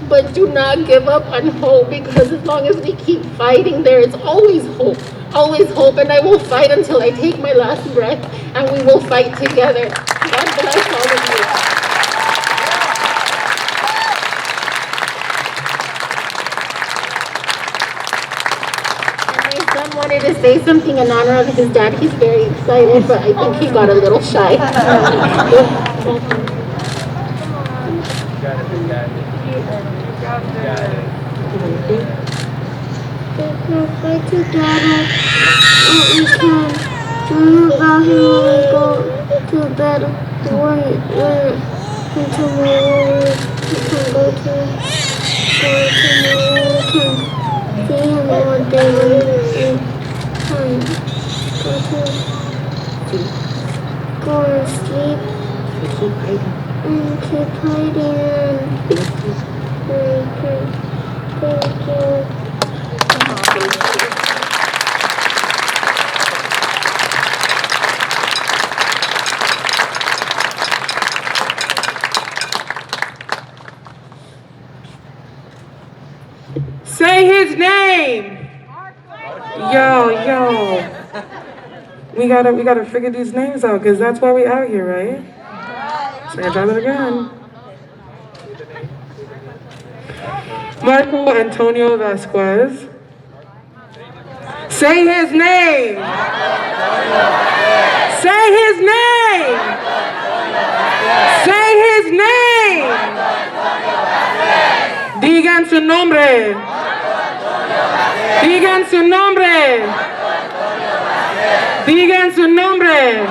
But do not give up on hope, because as long as we keep fighting, there is always hope. Always hope, and I will fight until I take my last breath, and we will fight together. God bless all of you. Wanted to say something in honor of his dad. He's very excited, but I think he got a little shy. Fight together, we can dream about him when we go to bed. When tomorrow we can go tomorrow we can see him all day when we can go and sleep and keep hiding. Thank you. Say his name. Yo. We gotta figure these names out, because that's why we out here, right? So I try that again. Marco Antonio Vasquez. Say his name. Say his name. Say his name. Digan su nombre. Digan su nombre. Digan su nombre.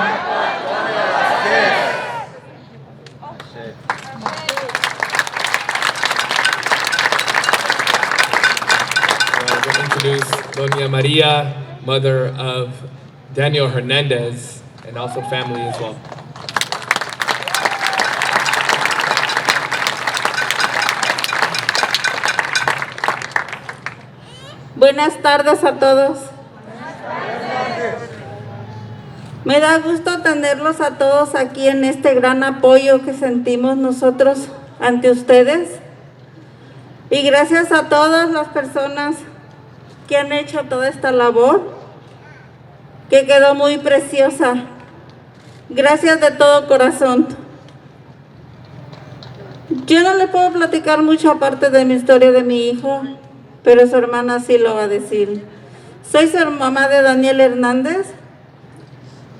We'll introduce Doña Maria, mother of Daniel Hernandez, and also family as well. Buenas tardes a todos. Me da gusto tenerlos a todos aquí en este gran apoyo que sentimos nosotros ante ustedes. Y gracias a todas las personas que han hecho toda esta labor, que quedó muy preciosa. Gracias de todo corazón. Yo no les puedo platicar mucho aparte de mi historia de mi hijo, pero su hermana sí lo va a decir. Soy su mamá de Daniel Hernández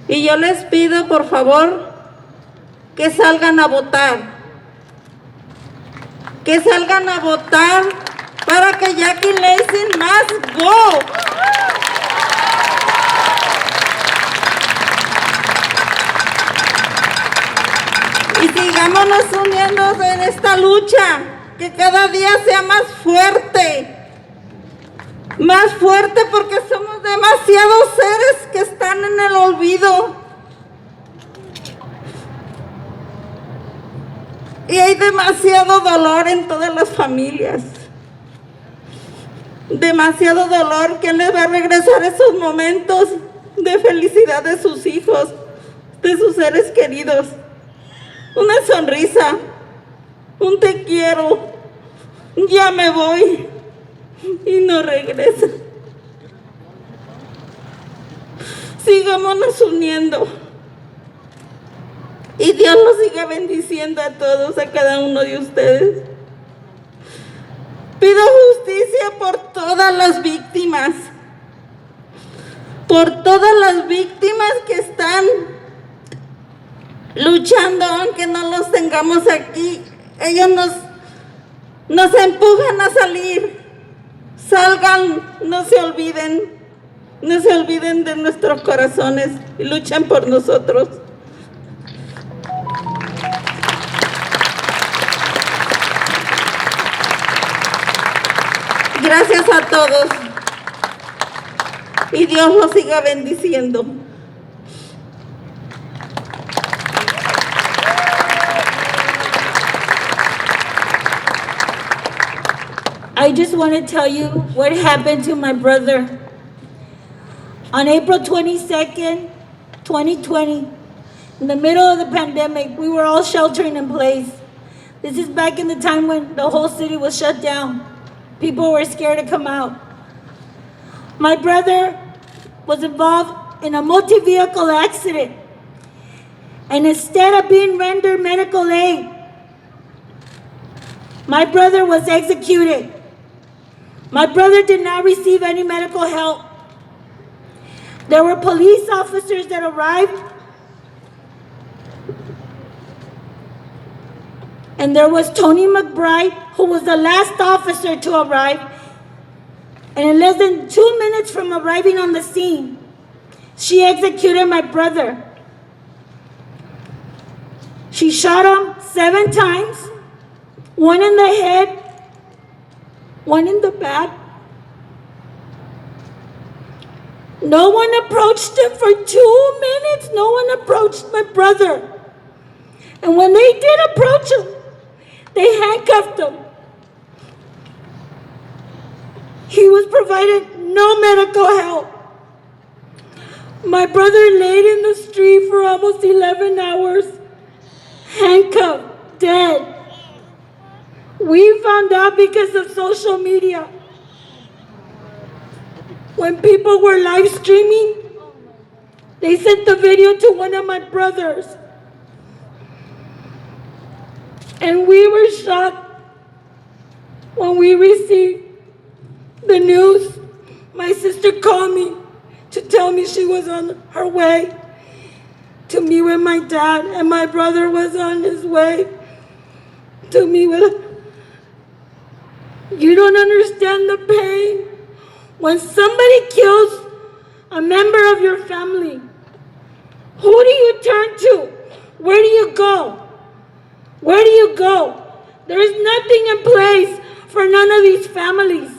y yo les pido por favor que salgan a votar. Que salgan a votar para que Jackie Lacey más go. Y sigámonos uniendo en esta lucha, que cada día sea más fuerte porque somos demasiados seres que están en el olvido. Y hay demasiado dolor en todas las familias. Demasiado dolor. ¿Quién les va a regresar esos momentos de felicidad de sus hijos, de sus seres queridos? Una sonrisa, un te quiero, ya me voy y no regresa. Sigámonos uniendo. Y Dios los siga bendiciendo a todos, a cada uno de ustedes. Pido justicia por todas las víctimas. Por todas las víctimas que están luchando, aunque no los tengamos aquí. Ellos nos empujan a salir. Salgan, no se olviden de nuestros corazones y luchen por nosotros. Gracias a todos y Dios los siga bendiciendo. I just want to tell you what happened to my brother. On April 22nd, 2020, in the middle of the pandemic, we were all sheltering in place. This is back in the time when the whole city was shut down. People were scared to come out. My brother was involved in a multi-vehicle accident, and instead of being rendered medical aid, my brother was executed. My brother did not receive any medical help. There were police officers that arrived, and there was Tony McBride, who was the last officer to arrive. And in less than 2 minutes from arriving on the scene, she executed my brother. She shot him 7 times, 1 in the head, 1 in the back. No one approached him for 2 minutes. No one approached my brother. And when they did approach him, they handcuffed him. He was provided no medical help. My brother laid in the street for almost 11 hours, handcuffed, dead. We found out because of social media. When people were live streaming, they sent the video to one of my brothers. And we were shocked when we received the news. My sister called me to tell me she was on her way to meet with my dad, and my brother was on his way to meet with. You don't understand the pain. When somebody kills a member of your family, who do you turn to? Where do you go? Where do you go? There is nothing in place for none of these families.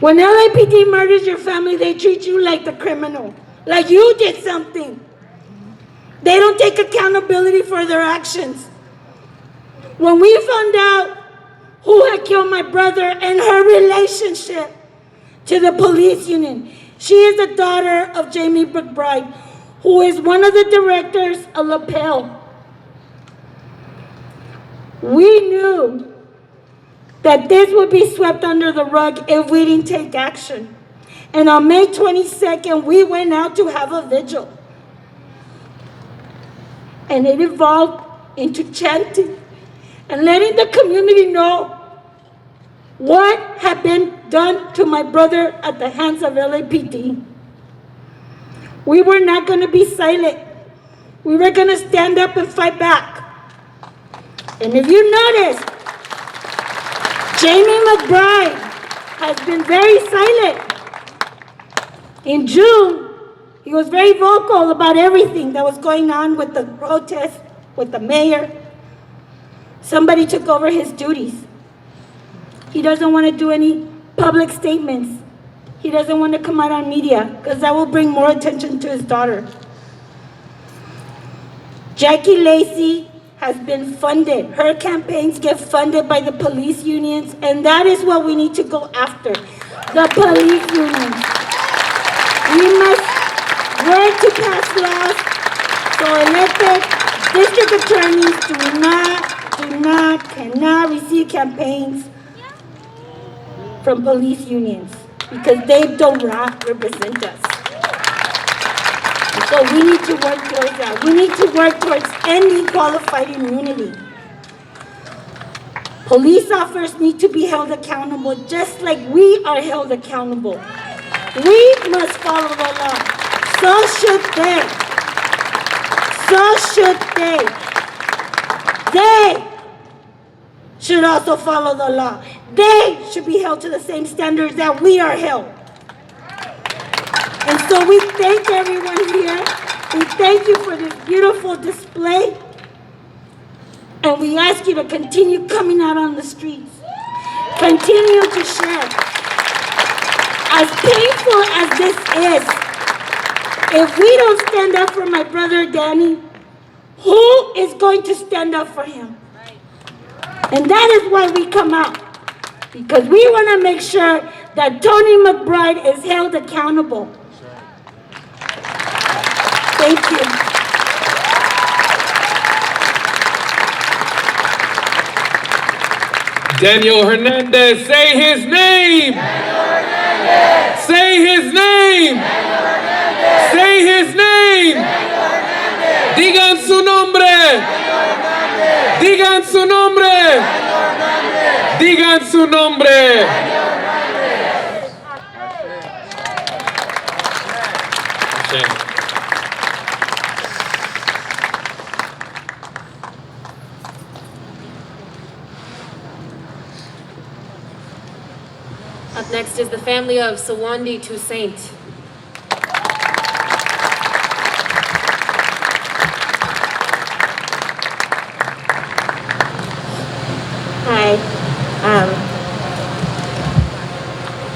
When LAPD murders your family, they treat you like the criminal, like you did something. They don't take accountability for their actions. When we found out who had killed my brother and her relationship to the police union, she is the daughter of Jamie McBride, who is one of the directors of LaPel. We knew that this would be swept under the rug if we didn't take action. And on May 22nd, we went out to have a vigil. And it evolved into chanting and letting the community know what had been done to my brother at the hands of LAPD. We were not going to be silent. We were going to stand up and fight back. And if you notice, Jamie McBride has been very silent. In June, he was very vocal about everything that was going on with the protest, with the mayor. Somebody took over his duties. He doesn't want to do any public statements. He doesn't want to come out on media because that will bring more attention to his daughter. Jackie Lacey has been funded. Her campaigns get funded by the police unions, and that is what we need to go after, the police unions. We must work to pass laws so elected district attorneys cannot receive campaigns from police unions because they don't represent us. So we need to work towards that. We need to work towards ending qualified immunity. Police officers need to be held accountable just like we are held accountable. We must follow the law. So should they. So should they. They should also follow the law. They should be held to the same standards that we are held. And so we thank everyone here. We thank you for this beautiful display. And we ask you to continue coming out on the streets. Continue to share. As painful as this is, if we don't stand up for my brother Danny, who is going to stand up for him? And that is why we come out. Because we want to make sure that Tony McBride is held accountable. Thank you. Daniel Hernandez, say his name. Say his name. Say his name. Digan su nombre. Digan su nombre. Digan su nombre. Up next is the family of Sawandi Toussaint. Hi,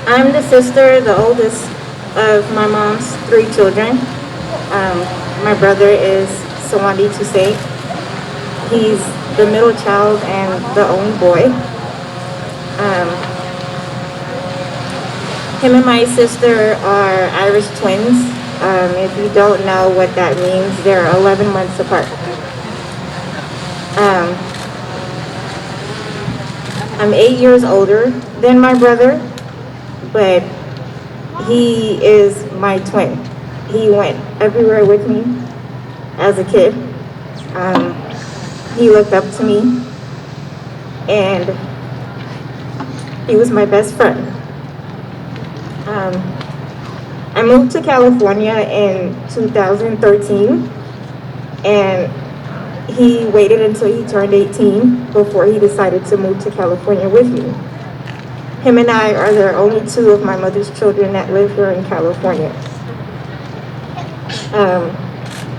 I'm the sister, the oldest of my mom's 3 children. My brother is Sawandi Toussaint. He's the middle child and the only boy. Him and my sister are Irish twins. If you don't know what that means, they're 11 months apart. I'm 8 years older than my brother, but he is my twin. He went everywhere with me as a kid. He looked up to me, and he was my best friend. I moved to California in 2013, and he waited until he turned 18 before he decided to move to California with me. Him and I are the only 2 of my mother's children that live here in California.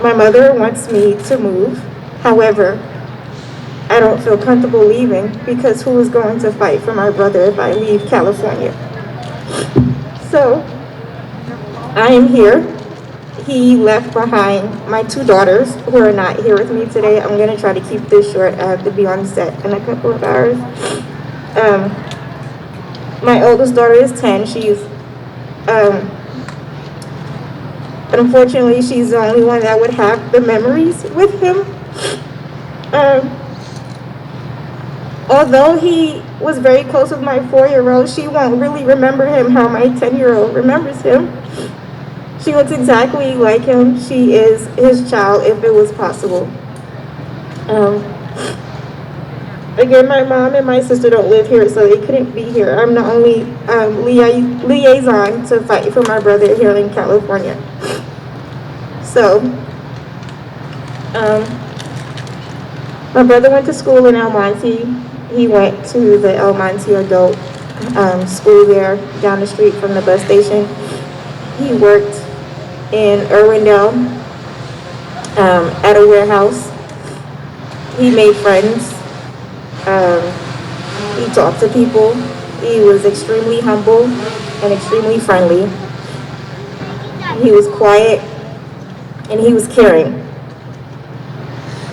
My mother wants me to move. However, I don't feel comfortable leaving because who is going to fight for my brother if I leave California? So, I am here. He left behind my 2 daughters who are not here with me today. I'm going to try to keep this short. I have to be on set in a couple of hours. My oldest daughter is 10. She's, unfortunately, she's the only one that would have the memories with him. Although he was very close with my 4-year-old, she won't really remember him how my 10-year-old remembers him. She looks exactly like him. She is his child if it was possible. Again, my mom and my sister don't live here, so they couldn't be here. I'm the only liaison to fight for my brother here in California. So, my brother went to school in El Monte. He went to the El Monte adult school there down the street from the bus station. He worked in Irwindale at a warehouse. He made friends. He talked to people. He was extremely humble and extremely friendly. He was quiet and he was caring.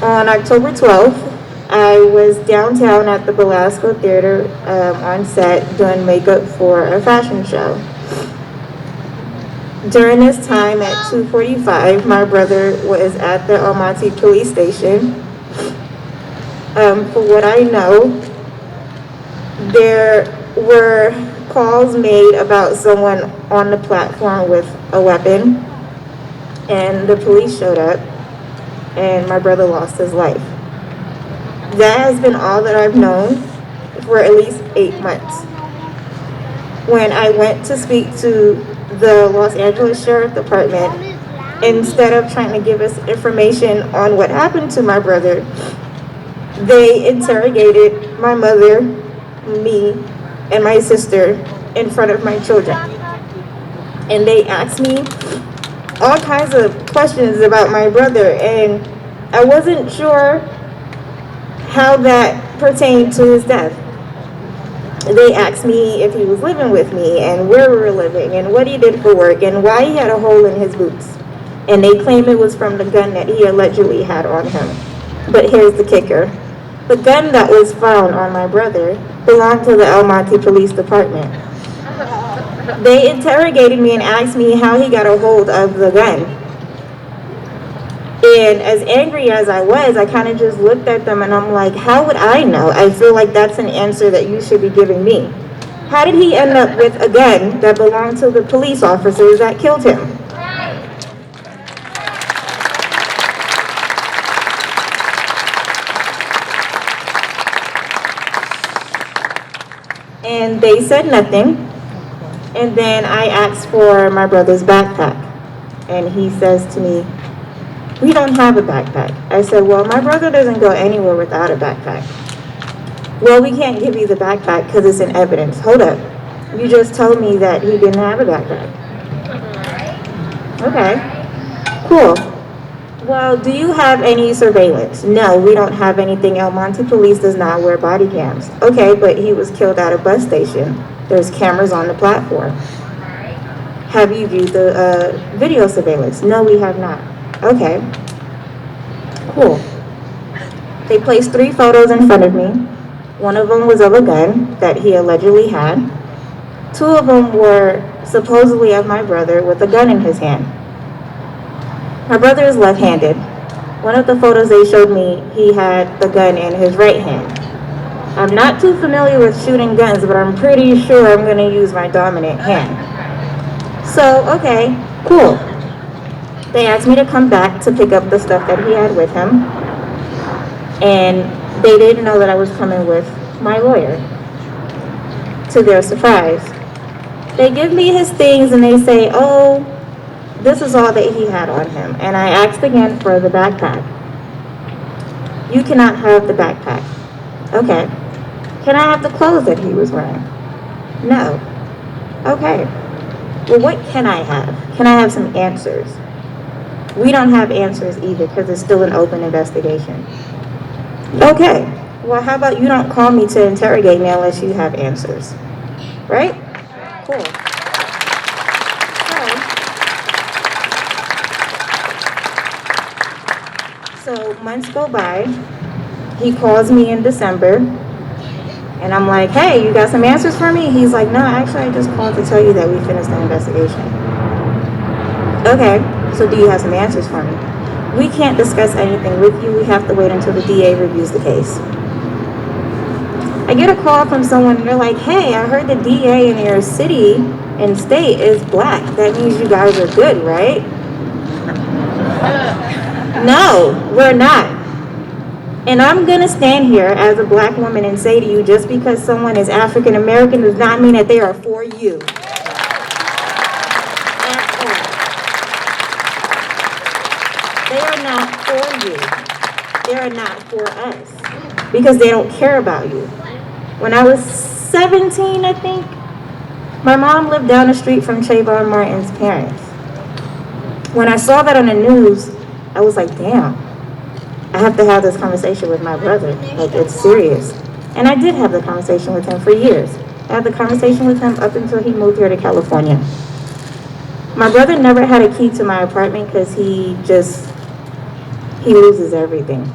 On October 12th, I was downtown at the Belasco Theater on set doing makeup for a fashion show. During this time at 2:45, my brother was at the El Monte police station. For what I know, there were calls made about someone on the platform with a weapon, and the police showed up, and my brother lost his life. That has been all that I've known for at least 8 months. When I went to speak to the Los Angeles Sheriff Department, instead of trying to give us information on what happened to my brother, they interrogated my mother, me, and my sister in front of my children. And they asked me all kinds of questions about my brother, and I wasn't sure how that pertained to his death. They asked me if he was living with me and where we were living and what he did for work and why he had a hole in his boots. And they claim it was from the gun that he allegedly had on him. But here's the kicker. The gun that was found on my brother belonged to the El Monte Police Department. They interrogated me and asked me how he got a hold of the gun. And as angry as I was, I kind of just looked at them and I'm like, how would I know? I feel like that's an answer that you should be giving me. How did he end up with a gun that belonged to the police officers that killed him? And they said nothing. And then I asked for my brother's backpack. And he says to me, we don't have a backpack. I said, well, my brother doesn't go anywhere without a backpack. Well, we can't give you the backpack because it's in evidence. Hold up. You just told me that he didn't have a backpack. Okay, cool. Well, do you have any surveillance? No, we don't have anything. El Monte Police does not wear body cams. Okay, but he was killed at a bus station. There's cameras on the platform. Have you viewed the video surveillance? No, we have not. Okay, cool. They placed 3 photos in front of me. One of them was of a gun that he allegedly had. 2 of them were supposedly of my brother with a gun in his hand. My brother is left-handed. One of the photos they showed me, he had the gun in his right hand. I'm not too familiar with shooting guns, but I'm pretty sure I'm gonna use my dominant hand. So, okay, cool. They asked me to come back to pick up the stuff that he had with him. And they didn't know that I was coming with my lawyer, to their surprise. They give me his things and they say, oh, this is all that he had on him. And I asked again for the backpack. You cannot have the backpack. Okay. Can I have the clothes that he was wearing? No. Okay. Well, what can I have? Can I have some answers? We don't have answers either because it's still an open investigation. Okay, well, how about you don't call me to interrogate me unless you have answers, right? Cool. So months go by. He calls me in December, and I'm like, hey, you got some answers for me? He's like, no, actually, I just called to tell you that we finished the investigation. Okay. So do you have some answers for me? We can't discuss anything with you. We have to wait until the DA reviews the case. I get a call from someone and they're like, hey, I heard the DA in your city and state is black. That means you guys are good, right? No, we're not. And I'm gonna stand here as a black woman and say to you, just because someone is African American does not mean that they are for you. At all. They are not for you. They are not for us. Because they don't care about you. When I was 17, I think, my mom lived down the street from Trayvon Martin's parents. When I saw that on the news, I was like, damn, I have to have this conversation with my brother. Like, it's serious. And I did have the conversation with him for years. I had the conversation with him up until he moved here to California. My brother never had a key to my apartment because he loses everything.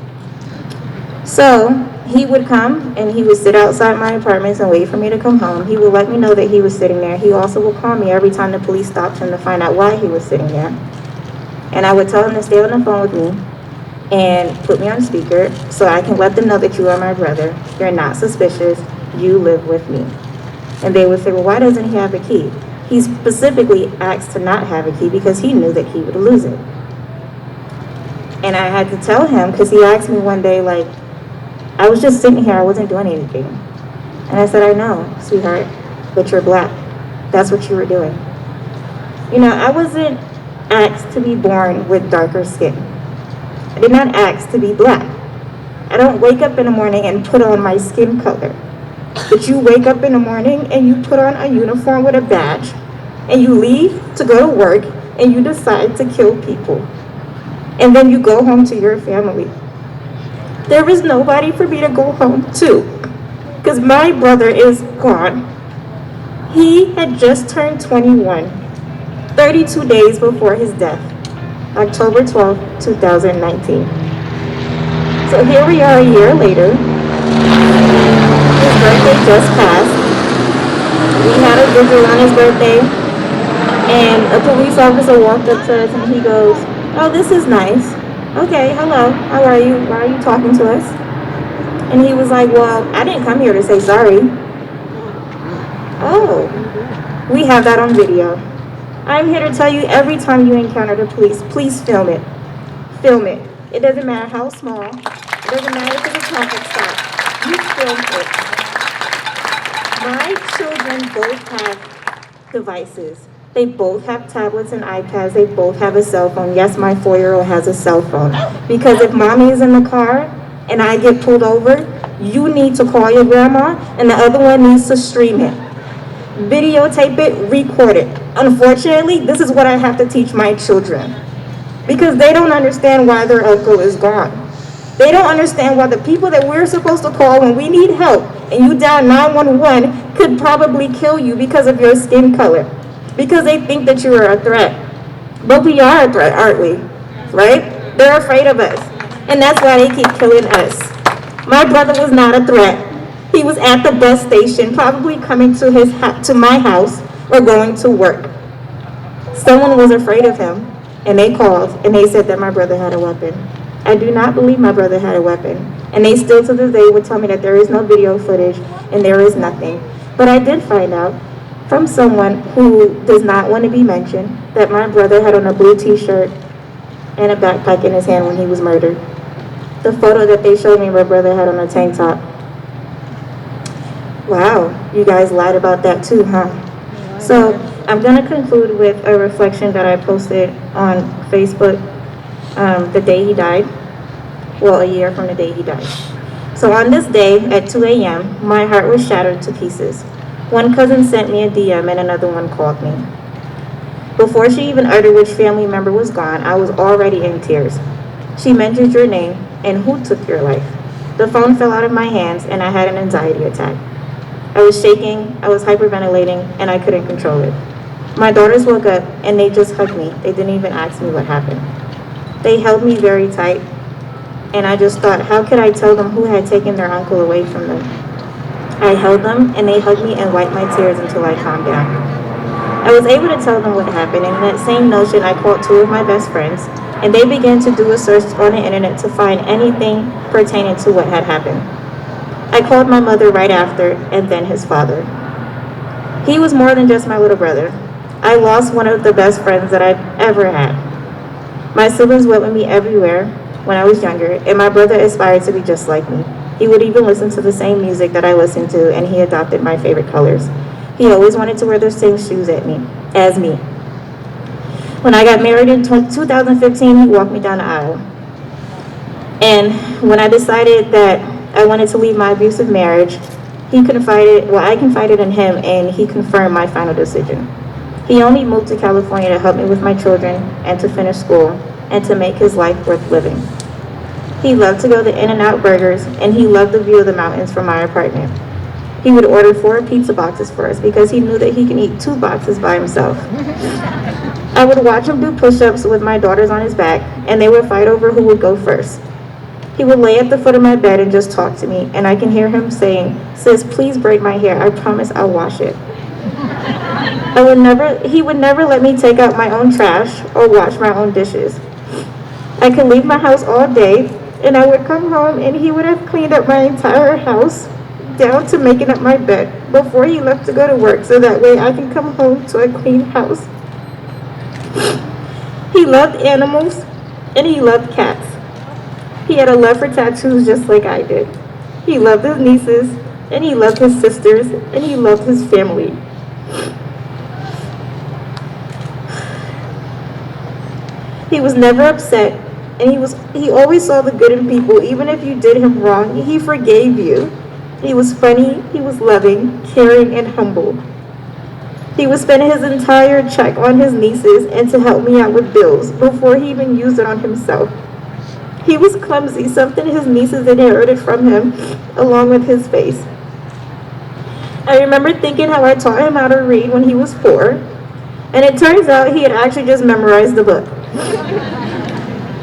So he would come and he would sit outside my apartments and wait for me to come home. He would let me know that he was sitting there. He also would call me every time the police stopped him to find out why he was sitting there. And I would tell him to stay on the phone with me and put me on speaker so I can let them know that you are my brother. You're not suspicious. You live with me. And they would say, well, why doesn't he have a key? He specifically asked to not have a key because he knew that he would lose it. And I had to tell him because he asked me one day, like, I was just sitting here, I wasn't doing anything. And I said, I know, sweetheart, but you're black. That's what you were doing. You know, I wasn't asked to be born with darker skin. I did not ask to be black. I don't wake up in the morning and put on my skin color. But you wake up in the morning and you put on a uniform with a badge and you leave to go to work and you decide to kill people. And then you go home to your family. There was nobody for me to go home to because my brother is gone. He had just turned 21, 32 days before his death, October 12, 2019. So here we are a year later. His birthday just passed. We had a vigil on his birthday and a police officer walked up to us and he goes, oh, this is nice. Okay, hello, how are you? Why are you talking to us? And he was like, well, I didn't come here to say sorry. Oh, we have that on video. I'm here to tell you every time you encounter the police, please film it. Film it. It doesn't matter how small. It doesn't matter if it's a traffic stop. You film it. My children both have devices. They both have tablets and iPads. They both have a cell phone. Yes, my 4-year-old has a cell phone. Because if mommy is in the car and I get pulled over, you need to call your grandma and the other one needs to stream it. Videotape it, record it. Unfortunately, this is what I have to teach my children. Because they don't understand why their uncle is gone. They don't understand why the people that we're supposed to call when we need help and you dial 911 could probably kill you because of your skin color. Because they think that you are a threat. But we are a threat, aren't we? Right? They're afraid of us. And that's why they keep killing us. My brother was not a threat. He was at the bus station, probably coming to my house or going to work. Someone was afraid of him, and they called, and they said that my brother had a weapon. I do not believe my brother had a weapon. And they still to this day would tell me that there is no video footage, and there is nothing. But I did find out from someone who does not want to be mentioned that my brother had on a blue t-shirt and a backpack in his hand when he was murdered. The photo that they showed me, my brother had on a tank top. Wow, you guys lied about that too, huh? So I'm gonna conclude with a reflection that I posted on Facebook the day he died. Well, a year from the day he died. So on this day at 2 a.m., my heart was shattered to pieces. One cousin sent me a DM and another one called me. Before she even uttered which family member was gone, I was already in tears. She mentioned your name and who took your life. The phone fell out of my hands and I had an anxiety attack. I was shaking, I was hyperventilating, and I couldn't control it. My daughters woke up and they just hugged me. They didn't even ask me what happened. They held me very tight, and I just thought, how could I tell them who had taken their uncle away from them? I held them and they hugged me and wiped my tears until I calmed down. I was able to tell them what happened, and in that same notion I called 2 of my best friends and they began to do a search on the internet to find anything pertaining to what had happened. I called my mother right after and then his father. He was more than just my little brother. I lost one of the best friends that I've ever had. My siblings went with me everywhere. when I was younger, and my brother aspired to be just like me. He would even listen to the same music that I listened to, and he adopted my favorite colors. He always wanted to wear the same shoes as me. When I got married in 2015, he walked me down the aisle. And when I decided that I wanted to leave my abusive marriage, I confided in him, and he confirmed my final decision. He only moved to California to help me with my children and to finish school and to make his life worth living. He loved to go to In-N-Out Burgers, and he loved the view of the mountains from my apartment. He would order 4 pizza boxes for us because he knew that he can eat 2 boxes by himself. I would watch him do push-ups with my daughters on his back, and they would fight over who would go first. He would lay at the foot of my bed and just talk to me, and I can hear him saying, "Sis, please braid my hair. I promise I'll wash it." He would never let me take out my own trash or wash my own dishes. I could leave my house all day, and I would come home, and he would have cleaned up my entire house, down to making up my bed, before he left to go to work, so that way I can come home to a clean house. He loved animals, and he loved cats. He had a love for tattoos just like I did. He loved his nieces, and he loved his sisters, and he loved his family. He was never upset, and he always saw the good in people. Even if you did him wrong, he forgave you. He was funny, he was loving, caring, and humble. He would spend his entire check on his nieces and to help me out with bills before he even used it on himself. He was clumsy, something his nieces inherited from him, along with his face. I remember thinking how I taught him how to read when he was 4, and it turns out he had actually just memorized the book.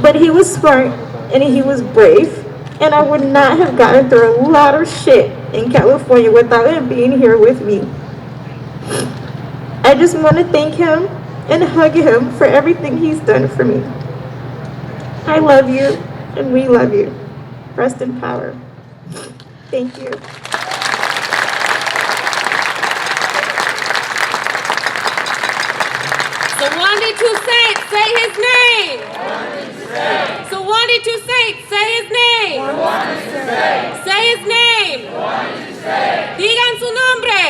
But he was smart, and he was brave, and I would not have gotten through a lot of shit in California without him being here with me. I just want to thank him and hug him for everything he's done for me. I love you, and we love you. Rest in power. Thank you. So 1, 2, say his name. So 1, 2, say his name. Say his name. Digan su nombre.